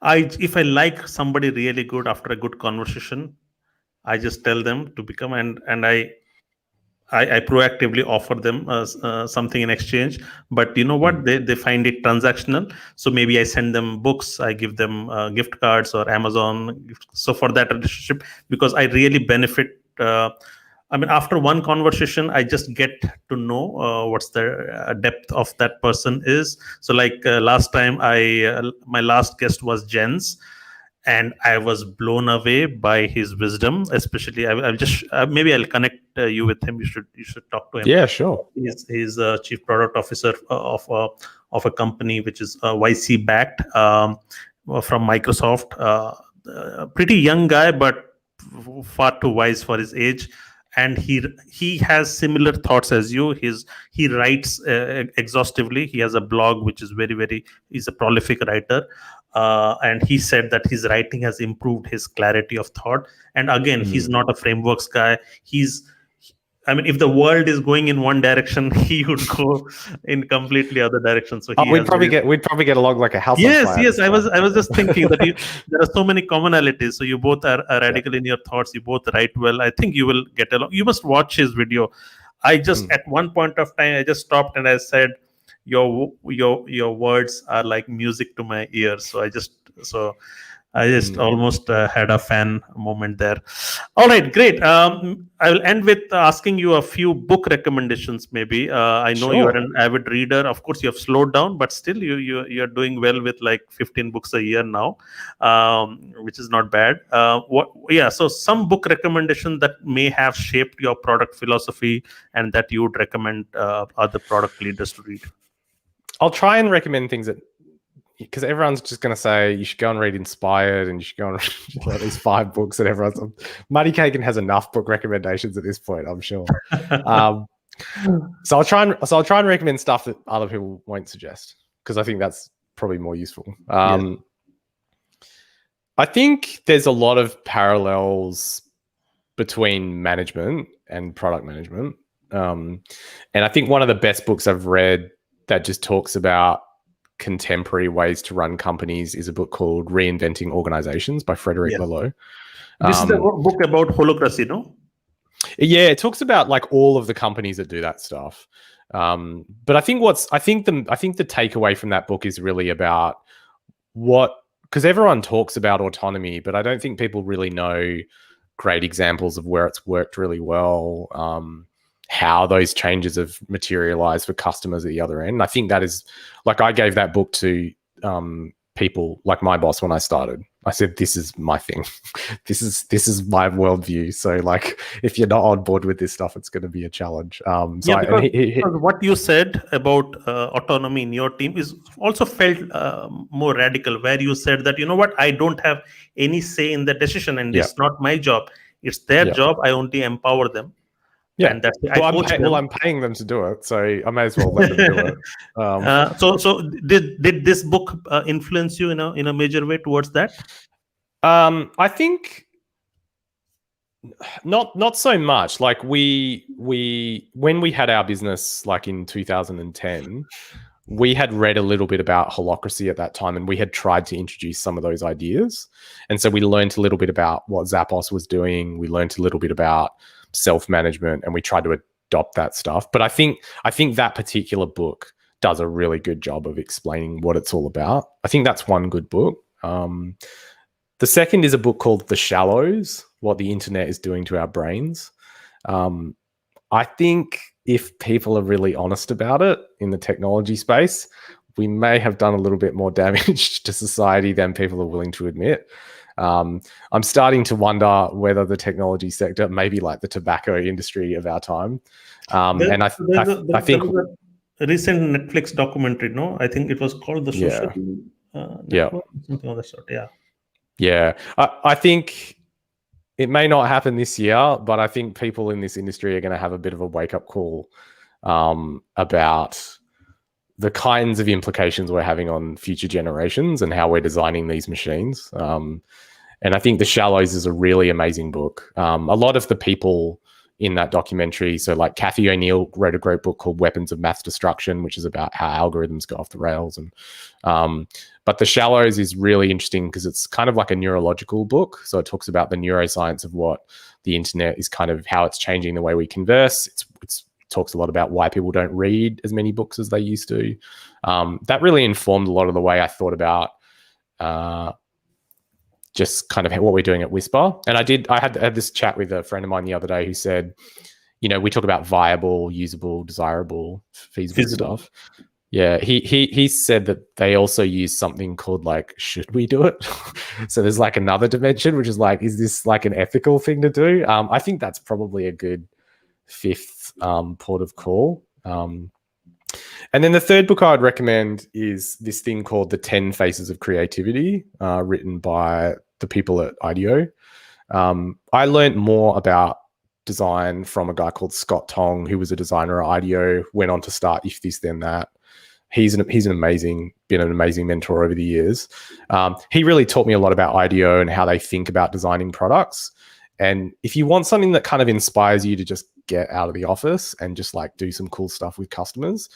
if I like somebody really good after a good conversation, I just tell them to become, and I proactively offer them something in exchange. But you know what? They find it transactional. So maybe I send them books, I give them gift cards or Amazon. So for that relationship, because I really benefit. I mean, after one conversation, I just get to know what's the depth of that person is. So like last time, my last guest was Jens, and I was blown away by his wisdom. Especially, I'll just maybe I'll connect you with him. You should talk to him.
Yeah, sure.
He's chief product officer of a company which is YC backed, from Microsoft. Pretty young guy, but far too wise for his age. And he has similar thoughts as you. He writes exhaustively. He has a blog which is very. He's a prolific writer. And he said that his writing has improved his clarity of thought. And again, he's not a frameworks guy. I mean, if the world is going in one direction, he would go in completely other direction. So
we'd probably get along like a house.
Yes. I was just thinking that there are so many commonalities. So you both are radical in your thoughts. You both write well. I think you will get along. You must watch his video. I just at one point of time I just stopped and I said, your words are like music to my ears. So I just almost had a fan moment there. All right, great. I will end with asking you a few book recommendations. Maybe I know you are an avid reader. Of course, you have slowed down, but still, you're doing well with like 15 books a year now, which is not bad. So some book recommendation that may have shaped your product philosophy and that you would recommend other product leaders to read.
I'll try and recommend things that, because everyone's just going to say you should go and read Inspired and you should go and read these 5 books that everyone's. Muddy Kagan has enough book recommendations at this point, I'm sure. So I'll try and recommend stuff that other people won't suggest, because I think that's probably more useful. I think there's a lot of parallels between management and product management. And I think one of the best books I've read that just talks about contemporary ways to run companies is a book called Reinventing Organizations by Frederic Laloux.
This is a book about holacracy, no?
Yeah, it talks about like all of the companies that do that stuff. But I think the takeaway from that book is really about because everyone talks about autonomy, but I don't think people really know great examples of where it's worked really well. How those changes have materialized for customers at the other end. And I think that is, like, I gave that book to people like my boss when I started. I said, this is my thing. this is my worldview. So like, if you're not on board with this stuff, it's going to be a challenge.
Because what you said about autonomy in your team is also felt more radical, where you said that, you know what, I don't have any say in the decision, and it's not my job. It's their job. I only empower them.
Yeah, and that's I'm paying them to do it, so I may as well let them do it.
So did this book influence you in a major way towards that?
I think not so much. Like we when we had our business, like in 2010, we had read a little bit about holacracy at that time, and we had tried to introduce some of those ideas, and so we learned a little bit about what Zappos was doing. We learned a little bit about self-management, and we tried to adopt that stuff. But I think that particular book does a really good job of explaining what it's all about. I think that's one good book. The second is a book called The Shallows: What the Internet is Doing to Our Brains. I think if people are really honest about it in the technology space, we may have done a little bit more damage to society than people are willing to admit. I'm starting to wonder whether the technology sector may be like the tobacco industry of our time. And I think
recent Netflix documentary. No, I think it was called The Social
Yeah.
Network, something of that sort. Yeah.
Yeah. I think it may not happen this year, but I think people in this industry are going to have a bit of a wake-up call about the kinds of implications we're having on future generations and how we're designing these machines. And I think The Shallows is a really amazing book. A lot of the people in that documentary, so like Kathy O'Neill wrote a great book called Weapons of Mass Destruction, which is about how algorithms go off the rails. And but The Shallows is really interesting because it's kind of like a neurological book. So it talks about the neuroscience of what the internet is, kind of how it's changing the way we converse. It talks a lot about why people don't read as many books as they used to. That really informed a lot of the way I thought about just kind of what we're doing at Whispir. And I had this chat with a friend of mine the other day who said, we talk about viable, usable, desirable, feasible stuff. Yeah, he said that they also use something called like, should we do it? So there's like another dimension, which is like, is this like an ethical thing to do? I think that's probably a good fifth port of call. And then the third book I would recommend is this thing called The 10 Faces of Creativity, written by the people at IDEO. I learned more about design from a guy called Scott Tong, who was a designer at IDEO, went on to start If This Then That. He's been an amazing mentor over the years. He really taught me a lot about IDEO and how they think about designing products. And if you want something that kind of inspires you to just get out of the office and just like do some cool stuff with customers,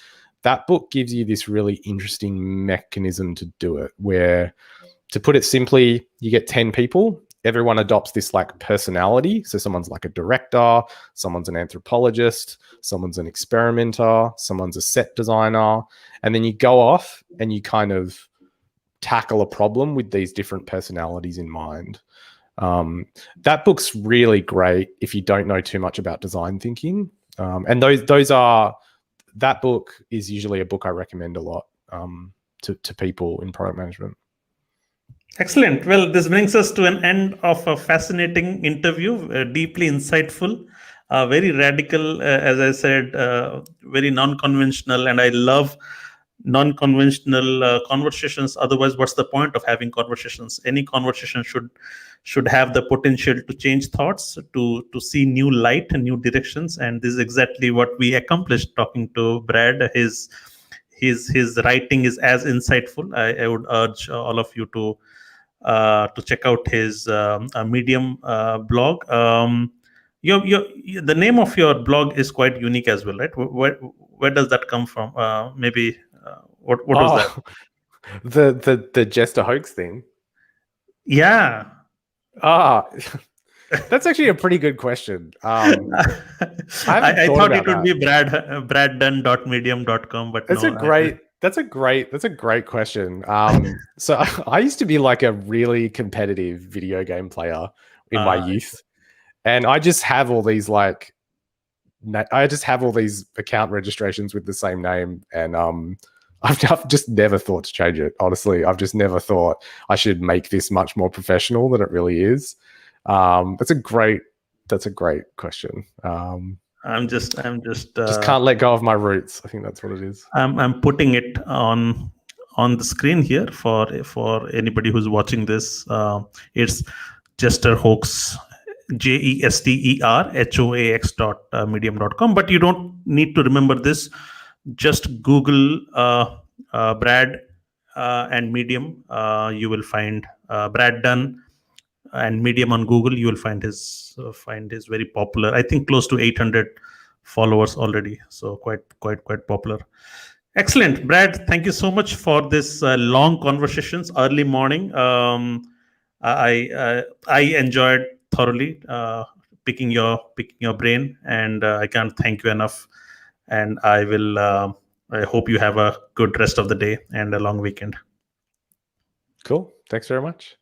that book gives you this really interesting mechanism to do it, where, to put it simply, you get 10 people, everyone adopts this like personality. So someone's like a director, someone's an anthropologist, someone's an experimenter, someone's a set designer. And then you go off and you kind of tackle a problem with these different personalities in mind. That book's really great if you don't know too much about design thinking. And that book is usually a book I recommend a lot to people in product management.
Excellent. Well, this brings us to an end of a fascinating interview, deeply insightful, very radical, as I said, very non-conventional, and I love non-conventional conversations. Otherwise, what's the point of having conversations? Any conversation should have the potential to change thoughts, to see new light and new directions, and this is exactly what we accomplished talking to Brad. His writing is as insightful. I would urge all of you to check out his Medium blog. The name of your blog is quite unique as well, right? Where does that come from? Maybe what was
that? The Jester hoax thing.
Yeah.
That's actually a pretty good question. I
thought it would be braddunn.medium.com, but
that's
no.
That's a great question. So I used to be like a really competitive video game player in my youth, and I just have all these account registrations with the same name, and I've just never thought to change it. Honestly, I've just never thought I should make this much more professional than it really is. That's a great question.
I'm just
can't let go of my roots. I think that's what it is.
I'm putting it on the screen here for anybody who's watching this. It's Jester Hoax, JESTERHOAX.medium.com. But you don't need to remember this. Just Google Brad and Medium. You will find Brad Dunn and Medium on Google. You will find his very popular. I think close to 800 followers already. So quite popular. Excellent, Brad. Thank you so much for this long conversations early morning. I enjoyed thoroughly picking your brain, and I can't thank you enough. And I hope you have a good rest of the day and a long weekend.
Cool. Thanks very much.